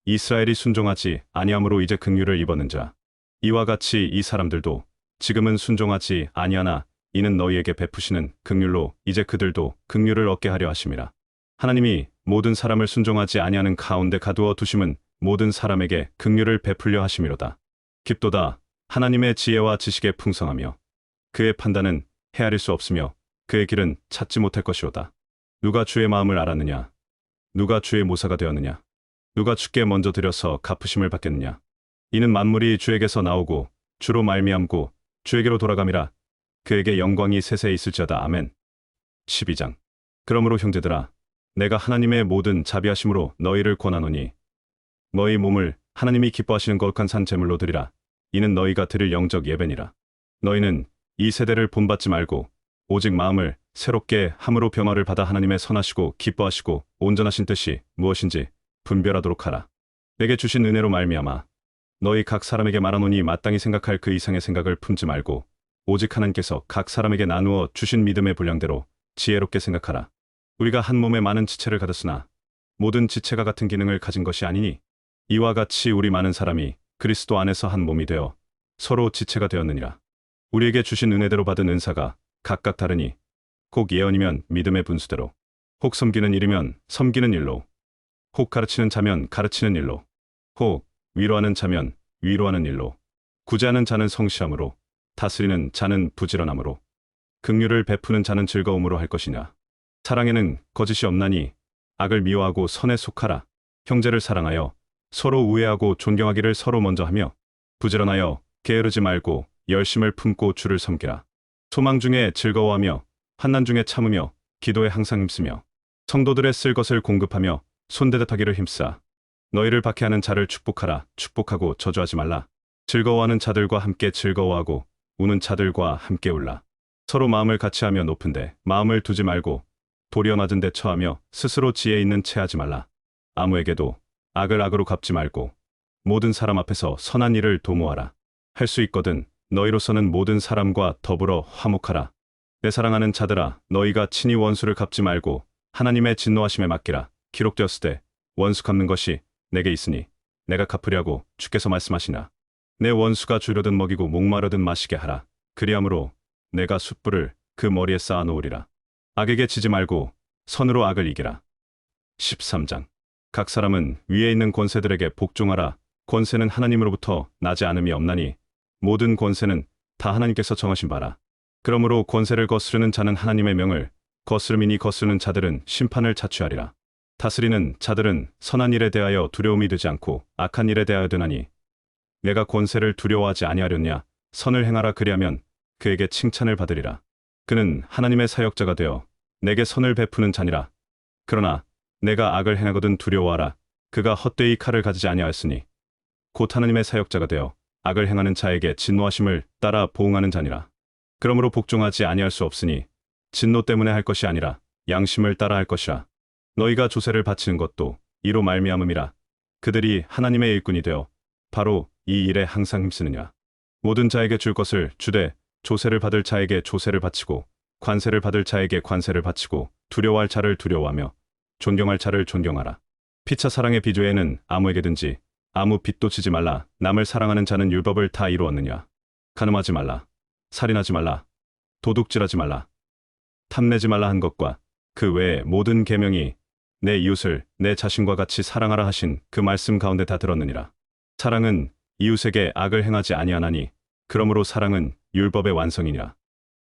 이스라엘이 순종하지 아니함으로 이제 긍휼을 입었는 자. 이와 같이 이 사람들도 지금은 순종하지 아니하나 이는 너희에게 베푸시는 긍휼로 이제 그들도 긍휼을 얻게 하려 하심이라. 하나님이 모든 사람을 순종하지 아니하는 가운데 가두어 두심은 모든 사람에게 긍휼을 베풀려 하심이로다. 깊도다. 하나님의 지혜와 지식에 풍성하며 그의 판단은 헤아릴 수 없으며 그의 길은 찾지 못할 것이로다. 누가 주의 마음을 알았느냐? 누가 주의 모사가 되었느냐? 누가 주께 먼저 드려서 갚으심을 받겠느냐? 이는 만물이 주에게서 나오고 주로 말미암고 주에게로 돌아감이라. 그에게 영광이 세세히 있을지어다. 아멘. 12장. 그러므로 형제들아, 내가 하나님의 모든 자비하심으로 너희를 권하노니 너희 몸을 하나님이 기뻐하시는 거룩한 산 제물로 드리라. 이는 너희가 드릴 영적 예배니라. 너희는 이 세대를 본받지 말고 오직 마음을 새롭게 함으로 변화를 받아 하나님의 선하시고 기뻐하시고 온전하신 뜻이 무엇인지 분별하도록 하라. 내게 주신 은혜로 말미암아 너희 각 사람에게 말하노니 마땅히 생각할 그 이상의 생각을 품지 말고 오직 하나님께서 각 사람에게 나누어 주신 믿음의 분량대로 지혜롭게 생각하라. 우리가 한 몸에 많은 지체를 가졌으나 모든 지체가 같은 기능을 가진 것이 아니니 이와 같이 우리 많은 사람이 그리스도 안에서 한 몸이 되어 서로 지체가 되었느니라. 우리에게 주신 은혜대로 받은 은사가 각각 다르니 혹 예언이면 믿음의 분수대로, 혹 섬기는 일이면 섬기는 일로, 혹 가르치는 자면 가르치는 일로, 혹 위로하는 자면 위로하는 일로, 구제하는 자는 성실함으로, 다스리는 자는 부지런함으로, 긍휼을 베푸는 자는 즐거움으로 할 것이냐. 사랑에는 거짓이 없나니 악을 미워하고 선에 속하라. 형제를 사랑하여 서로 우애하고 존경하기를 서로 먼저 하며 부지런하여 게으르지 말고 열심을 품고 주를 섬기라. 소망 중에 즐거워하며 환난 중에 참으며 기도에 항상 힘쓰며 성도들의 쓸 것을 공급하며 손대듯하기를 힘쓰라. 너희를 박해하는 자를 축복하라. 축복하고 저주하지 말라. 즐거워하는 자들과 함께 즐거워하고 우는 자들과 함께 울라. 서로 마음을 같이하며 높은데 마음을 두지 말고 도리어 낮은 데 처하며 스스로 지혜 있는 채 하지 말라. 아무에게도 악을 악으로 갚지 말고 모든 사람 앞에서 선한 일을 도모하라. 할 수 있거든 너희로서는 모든 사람과 더불어 화목하라. 내 사랑하는 자들아, 너희가 친히 원수를 갚지 말고 하나님의 진노하심에 맡기라. 기록되었으되 원수 갚는 것이 내게 있으니 내가 갚으려고 주께서 말씀하시나. 내 원수가 주려든 먹이고 목마르든 마시게 하라. 그리함으로 내가 숯불을 그 머리에 쌓아 놓으리라. 악에게 지지 말고 선으로 악을 이기라. 13장. 각 사람은 위에 있는 권세들에게 복종하라. 권세는 하나님으로부터 나지 않음이 없나니 모든 권세는 다 하나님께서 정하신 바라. 그러므로 권세를 거스르는 자는 하나님의 명을 거스름이니 거스르는 자들은 심판을 자취하리라. 다스리는 자들은 선한 일에 대하여 두려움이 되지 않고 악한 일에 대하여 되나니 내가 권세를 두려워하지 아니하렸냐. 선을 행하라. 그리하면 그에게 칭찬을 받으리라. 그는 하나님의 사역자가 되어 내게 선을 베푸는 자니라. 그러나 내가 악을 행하거든 두려워하라. 그가 헛되이 칼을 가지지 아니하였으니 곧 하나님의 사역자가 되어 악을 행하는 자에게 진노하심을 따라 보응하는 자니라. 그러므로 복종하지 아니할 수 없으니 진노 때문에 할 것이 아니라 양심을 따라 할 것이라. 너희가 조세를 바치는 것도 이로 말미암음이라. 그들이 하나님의 일꾼이 되어 바로 이 일에 항상 힘쓰느냐. 모든 자에게 줄 것을 주되 조세를 받을 자에게 조세를 바치고 관세를 받을 자에게 관세를 바치고 두려워할 자를 두려워하며 존경할 자를 존경하라. 피차 사랑의 비조에는 아무에게든지 아무 빚도 지지 말라. 남을 사랑하는 자는 율법을 다 이루었느냐. 간음하지 말라. 살인하지 말라. 도둑질하지 말라. 탐내지 말라 한 것과 그 외의 모든 계명이 내 이웃을 내 자신과 같이 사랑하라 하신 그 말씀 가운데 다 들었느니라. 사랑은 이웃에게 악을 행하지 아니하나니 그러므로 사랑은 율법의 완성이니라.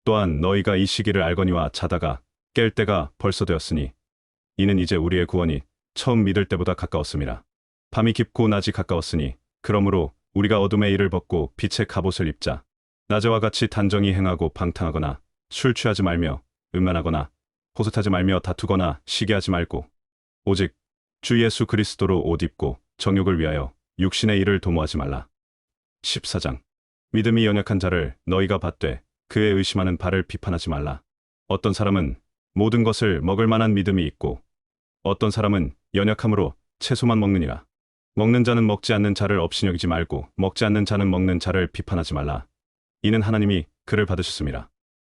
또한 너희가 이 시기를 알거니와 자다가 깰 때가 벌써 되었으니 이는 이제 우리의 구원이 처음 믿을 때보다 가까웠음이라. 밤이 깊고 낮이 가까웠으니 그러므로 우리가 어둠의 일을 벗고 빛의 갑옷을 입자. 낮에와 같이 단정히 행하고 방탕하거나 술 취하지 말며 음란하거나 호색하지 말며 다투거나 시기하지 말고 오직 주 예수 그리스도로 옷 입고 정욕을 위하여 육신의 일을 도모하지 말라. 14장. 믿음이 연약한 자를 너희가 받되 그의 의심하는 바를 비판하지 말라. 어떤 사람은 모든 것을 먹을 만한 믿음이 있고 어떤 사람은 연약함으로 채소만 먹느니라. 먹는 자는 먹지 않는 자를 업신여기지 말고 먹지 않는 자는 먹는 자를 비판하지 말라. 이는 하나님이 그를 받으셨음이라.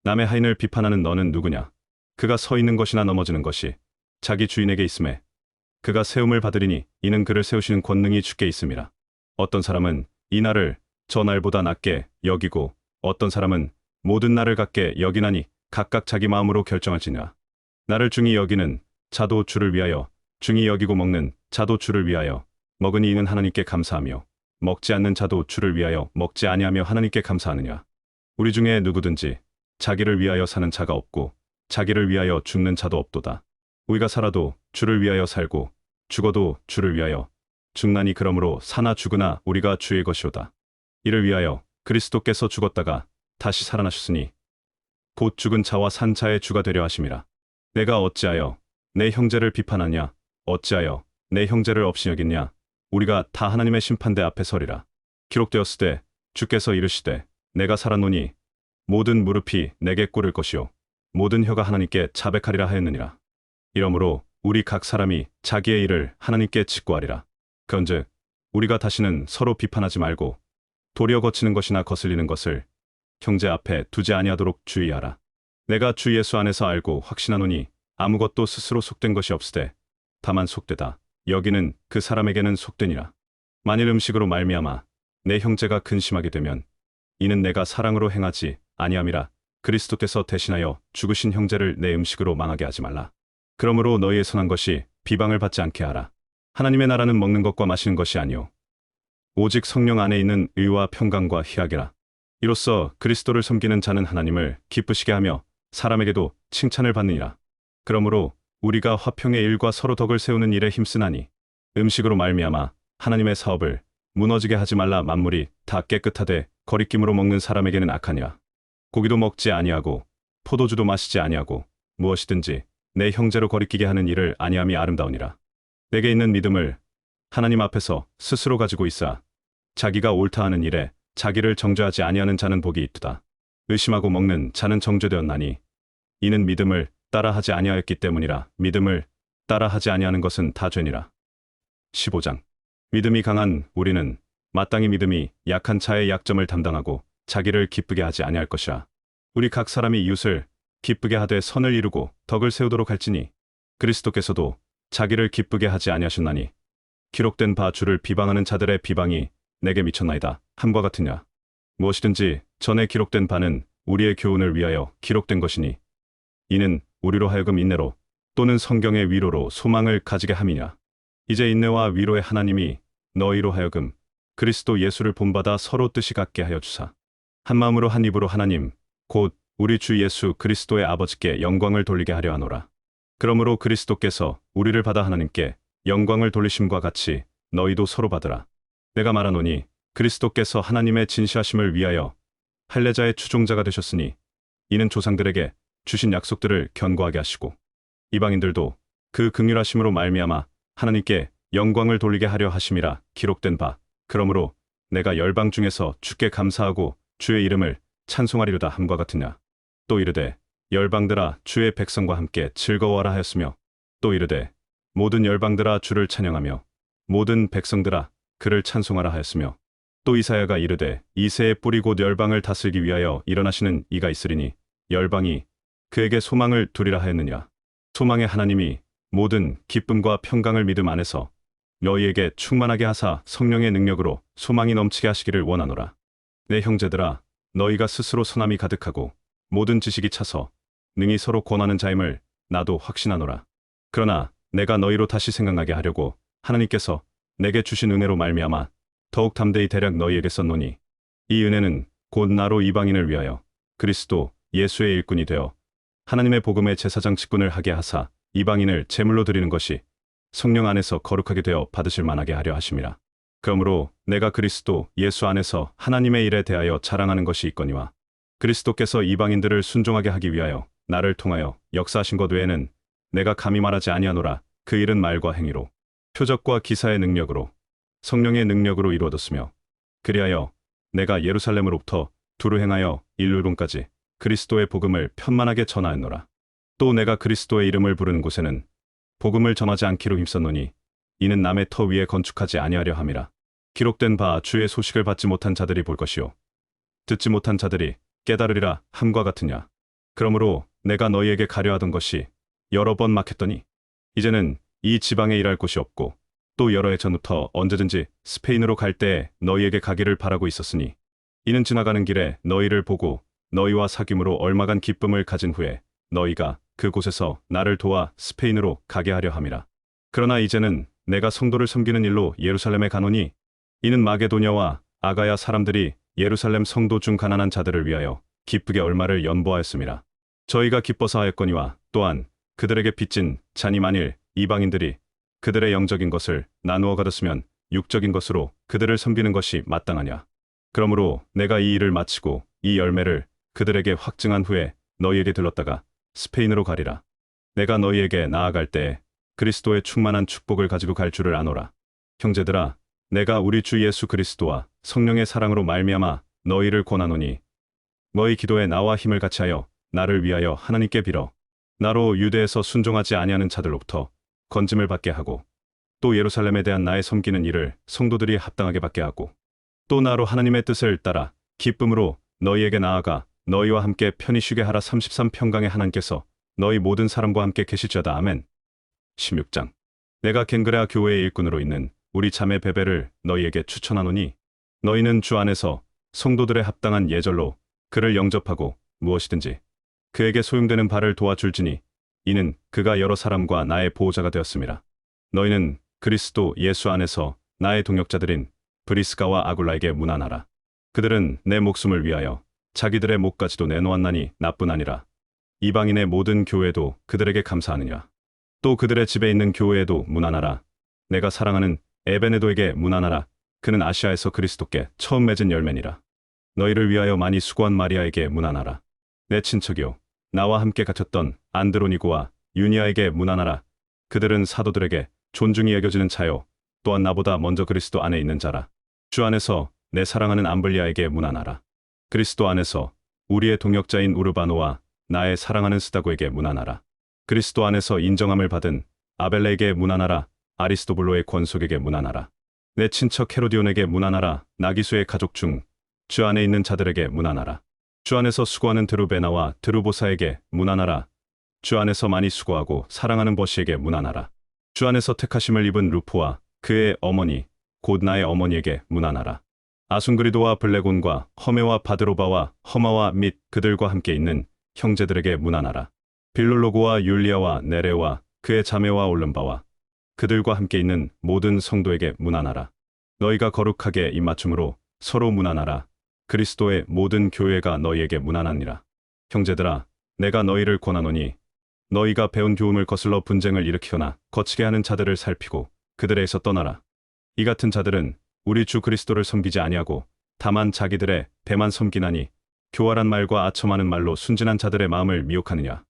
남의 하인을 비판하는 너는 누구냐? 그가 서 있는 것이나 넘어지는 것이 자기 주인에게 있음에 그가 세움을 받으리니 이는 그를 세우시는 권능이 주께 있음이라. 어떤 사람은 이 날을 저 날보다 낮게 여기고 어떤 사람은 모든 날을 같게 여기나니 각각 자기 마음으로 결정할지니라. 나를 중히 여기는 자도 주를 위하여 중히 여기고 먹는 자도 주를 위하여 먹으니 이는 하나님께 감사하며 먹지 않는 자도 주를 위하여 먹지 아니하며 하나님께 감사하느냐. 우리 중에 누구든지 자기를 위하여 사는 자가 없고 자기를 위하여 죽는 자도 없도다. 우리가 살아도 주를 위하여 살고 죽어도 주를 위하여 죽나니 그러므로 사나 죽으나 우리가 주의 것이오다. 이를 위하여 그리스도께서 죽었다가 다시 살아나셨으니 곧 죽은 자와 산 자의 주가 되려 하심이라. 내가 어찌하여 내 형제를 비판하냐? 어찌하여 내 형제를 업신여기냐? 우리가 다 하나님의 심판대 앞에 서리라. 기록되었으되 주께서 이르시되 내가 살았노니 모든 무릎이 내게 꿇을 것이요 모든 혀가 하나님께 자백하리라 하였느니라. 이러므로 우리 각 사람이 자기의 일을 하나님께 직고하리라. 그런즉 우리가 다시는 서로 비판하지 말고 도리어 거치는 것이나 거슬리는 것을 형제 앞에 두지 아니하도록 주의하라. 내가 주 예수 안에서 알고 확신하노니 아무것도 스스로 속된 것이 없으되 다만 속되다 여기는 그 사람에게는 속되니라. 만일 음식으로 말미암아 내 형제가 근심하게 되면 이는 내가 사랑으로 행하지 아니함이라. 그리스도께서 대신하여 죽으신 형제를 내 음식으로 망하게 하지 말라. 그러므로 너희의 선한 것이 비방을 받지 않게 하라. 하나님의 나라는 먹는 것과 마시는 것이 아니요 오직 성령 안에 있는 의와 평강과 희락이라. 이로써 그리스도를 섬기는 자는 하나님을 기쁘시게 하며 사람에게도 칭찬을 받느니라. 그러므로 우리가 화평의 일과 서로 덕을 세우는 일에 힘쓰나니 음식으로 말미암아 하나님의 사업을 무너지게 하지 말라. 만물이 다 깨끗하되 거리낌으로 먹는 사람에게는 악하니라. 고기도 먹지 아니하고 포도주도 마시지 아니하고 무엇이든지 내 형제로 거리끼게 하는 일을 아니함이 아름다우니라. 내게 있는 믿음을 하나님 앞에서 스스로 가지고 있어 자기가 옳다 하는 일에 자기를 정죄하지 아니하는 자는 복이 있도다. 의심하고 먹는 자는 정죄되었나니 이는 믿음을 따라하지 아니하였기 때문이라. 믿음을 따라하지 아니하는 것은 다 죄니라. 15장. 믿음이 강한 우리는 마땅히 믿음이 약한 자의 약점을 담당하고 자기를 기쁘게 하지 아니할 것이라. 우리 각 사람이 이웃을 기쁘게 하되 선을 이루고 덕을 세우도록 할지니 그리스도께서도 자기를 기쁘게 하지 아니하셨나니 기록된 바 주를 비방하는 자들의 비방이 내게 미쳤나이다 함과 같으냐. 무엇이든지 전에 기록된 바는 우리의 교훈을 위하여 기록된 것이니 이는 우리로 하여금 인내로 또는 성경의 위로로 소망을 가지게 함이냐. 이제 인내와 위로의 하나님이 너희로 하여금 그리스도 예수를 본받아 서로 뜻이 같게 하여 주사 한 마음으로 한 입으로 하나님 곧 우리 주 예수 그리스도의 아버지께 영광을 돌리게 하려 하노라. 그러므로 그리스도께서 우리를 받아 하나님께 영광을 돌리심과 같이 너희도 서로 받으라. 내가 말하노니 그리스도께서 하나님의 진시하심을 위하여 할례자의 추종자가 되셨으니 이는 조상들에게 주신 약속들을 견고하게 하시고 이방인들도 그 긍휼하심으로 말미암아 하나님께 영광을 돌리게 하려 하심이라 기록된 바. 그러므로 내가 열방 중에서 주께 감사하고 주의 이름을 찬송하리로다 함과 같으냐. 또 이르되 열방들아 주의 백성과 함께 즐거워하라 하였으며 또 이르되 모든 열방들아 주를 찬양하며 모든 백성들아 그를 찬송하라 하였으며 또 이사야가 이르되 이새의 뿌리 곧 열방을 다스리기 위하여 일어나시는 이가 있으리니 열방이 그에게 소망을 두리라 하였느냐. 소망의 하나님이 모든 기쁨과 평강을 믿음 안에서 너희에게 충만하게 하사 성령의 능력으로 소망이 넘치게 하시기를 원하노라. 내 형제들아 너희가 스스로 선함이 가득하고 모든 지식이 차서 능히 서로 권하는 자임을 나도 확신하노라. 그러나 내가 너희로 다시 생각나게 하려고 하나님께서 내게 주신 은혜로 말미암아 더욱 담대히 대략 너희에게 썼노니 이 은혜는 곧 나로 이방인을 위하여 그리스도 예수의 일꾼이 되어 하나님의 복음의 제사장 직분을 하게 하사 이방인을 제물로 드리는 것이 성령 안에서 거룩하게 되어 받으실 만하게 하려 하심이라. 그러므로 내가 그리스도 예수 안에서 하나님의 일에 대하여 자랑하는 것이 있거니와 그리스도께서 이방인들을 순종하게 하기 위하여 나를 통하여 역사하신 것 외에는 내가 감히 말하지 아니하노라. 그 일은 말과 행위로 표적과 기사의 능력으로 성령의 능력으로 이루어졌으며 그리하여 내가 예루살렘으로부터 두루 행하여 일루론까지 그리스도의 복음을 편만하게 전하였노라. 또 내가 그리스도의 이름을 부르는 곳에는 복음을 전하지 않기로 힘썼노니 이는 남의 터 위에 건축하지 아니하려 함이라. 기록된 바 주의 소식을 받지 못한 자들이 볼 것이요 듣지 못한 자들이 깨달으리라 함과 같으냐. 그러므로 내가 너희에게 가려 하던 것이 여러 번 막혔더니 이제는 이 지방에 일할 곳이 없고 또 여러 해 전부터 언제든지 스페인으로 갈 때에 너희에게 가기를 바라고 있었으니 이는 지나가는 길에 너희를 보고 너희와 사귐으로 얼마간 기쁨을 가진 후에 너희가 그곳에서 나를 도와 스페인으로 가게 하려 함이라. 그러나 이제는 내가 성도를 섬기는 일로 예루살렘에 가노니 이는 마게도냐와 아가야 사람들이 예루살렘 성도 중 가난한 자들을 위하여 기쁘게 얼마를 연보하였음이라. 저희가 기뻐서 하였거니와 또한 그들에게 빚진 잔이 만일 이방인들이 그들의 영적인 것을 나누어 가졌으면 육적인 것으로 그들을 섬기는 것이 마땅하냐. 그러므로 내가 이 일을 마치고 이 열매를 그들에게 확증한 후에 너희에게 들렀다가 스페인으로 가리라. 내가 너희에게 나아갈 때에 그리스도의 충만한 축복을 가지고 갈 줄을 아노라. 형제들아, 내가 우리 주 예수 그리스도와 성령의 사랑으로 말미암아 너희를 권하노니 너희 기도에 나와 힘을 같이하여 나를 위하여 하나님께 빌어 나로 유대에서 순종하지 아니하는 자들로부터 건짐을 받게 하고 또 예루살렘에 대한 나의 섬기는 일을 성도들이 합당하게 받게 하고 또 나로 하나님의 뜻을 따라 기쁨으로 너희에게 나아가 너희와 함께 편히 쉬게 하라. 33평강의 하나님께서 너희 모든 사람과 함께 계실지어다. 아멘. 16장. 내가 겐그레아 교회의 일꾼으로 있는 우리 자매 베베를 너희에게 추천하노니 너희는 주 안에서 성도들의 합당한 예절로 그를 영접하고 무엇이든지 그에게 소용되는 바를 도와줄지니 이는 그가 여러 사람과 나의 보호자가 되었음이라. 너희는 그리스도 예수 안에서 나의 동역자들인 브리스가와 아굴라에게 문안하라. 그들은 내 목숨을 위하여 자기들의 목까지도 내놓았나니 나뿐 아니라 이방인의 모든 교회도 그들에게 감사하느냐. 또 그들의 집에 있는 교회에도 문안하라. 내가 사랑하는 에베네도에게 문안하라. 그는 아시아에서 그리스도께 처음 맺은 열매니라. 너희를 위하여 많이 수고한 마리아에게 문안하라. 내 친척이요 나와 함께 갇혔던 안드로니고와 유니아에게 문안하라. 그들은 사도들에게 존중이 여겨지는 자요 또한 나보다 먼저 그리스도 안에 있는 자라. 주 안에서 내 사랑하는 암블리아에게 문안하라. 그리스도 안에서 우리의 동역자인 우르바노와 나의 사랑하는 스다고에게 문안하라. 그리스도 안에서 인정함을 받은 아벨레에게 문안하라. 아리스도블로의 권속에게 문안하라. 내 친척 헤로디온에게 문안하라. 나기수의 가족 중 주 안에 있는 자들에게 문안하라. 주 안에서 수고하는 드루베나와 드루보사에게 문안하라. 주 안에서 많이 수고하고 사랑하는 버시에게 문안하라. 주 안에서 택하심을 입은 루포와 그의 어머니 곧 나의 어머니에게 문안하라. 아순그리도와 블레곤과 허메와 바드로바와 허마와 및 그들과 함께 있는 형제들에게 문안하라. 빌롤로고와 율리아와 네레와 그의 자매와 올름바와 그들과 함께 있는 모든 성도에게 문안하라. 너희가 거룩하게 입맞춤으로 서로 문안하라. 그리스도의 모든 교회가 너희에게 문안하니라. 형제들아, 내가 너희를 권하노니 너희가 배운 교훈을 거슬러 분쟁을 일으키거나 거치게 하는 자들을 살피고 그들에게서 떠나라. 이 같은 자들은 우리 주 그리스도를 섬기지 아니하고 다만 자기들의 배만 섬기나니 교활한 말과 아첨하는 말로 순진한 자들의 마음을 미혹하느냐.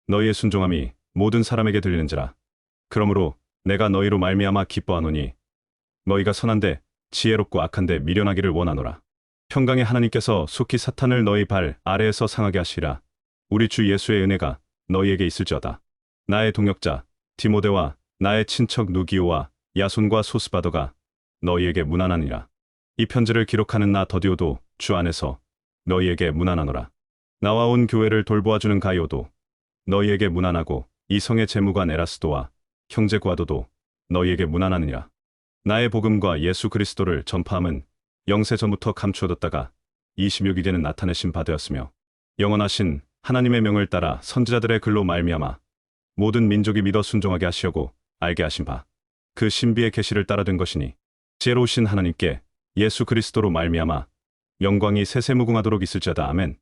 너희의 순종함이 모든 사람에게 들리는지라. 그러므로 내가 너희로 말미암아 기뻐하노니 너희가 선한데 지혜롭고 악한데 미련하기를 원하노라. 평강의 하나님께서 속히 사탄을 너희 발 아래에서 상하게 하시리라. 우리 주 예수의 은혜가 너희에게 있을지어다. 나의 동역자 디모데와 나의 친척 누기오와 야손과 소스바더가 너희에게 문안하니라. 이 편지를 기록하는 나 더디오도 주 안에서 너희에게 문안하노라. 나와 온 교회를 돌보아주는 가이오도 너희에게 문안하고 이 성의 재무관 에라스도와 형제 과도도 너희에게 문안하느니라. 나의 복음과 예수 그리스도를 전파함은 영세 전부터 감추어뒀다가 26일에는 나타내신 바 되었으며 영원하신 하나님의 명을 따라 선지자들의 글로 말미암아 모든 민족이 믿어 순종하게 하시려고 알게 하신 바 그 신비의 계시를 따라 된 것이니 지혜로우신 하나님께 예수 그리스도로 말미암아 영광이 세세무궁하도록 있을지어다. 아멘.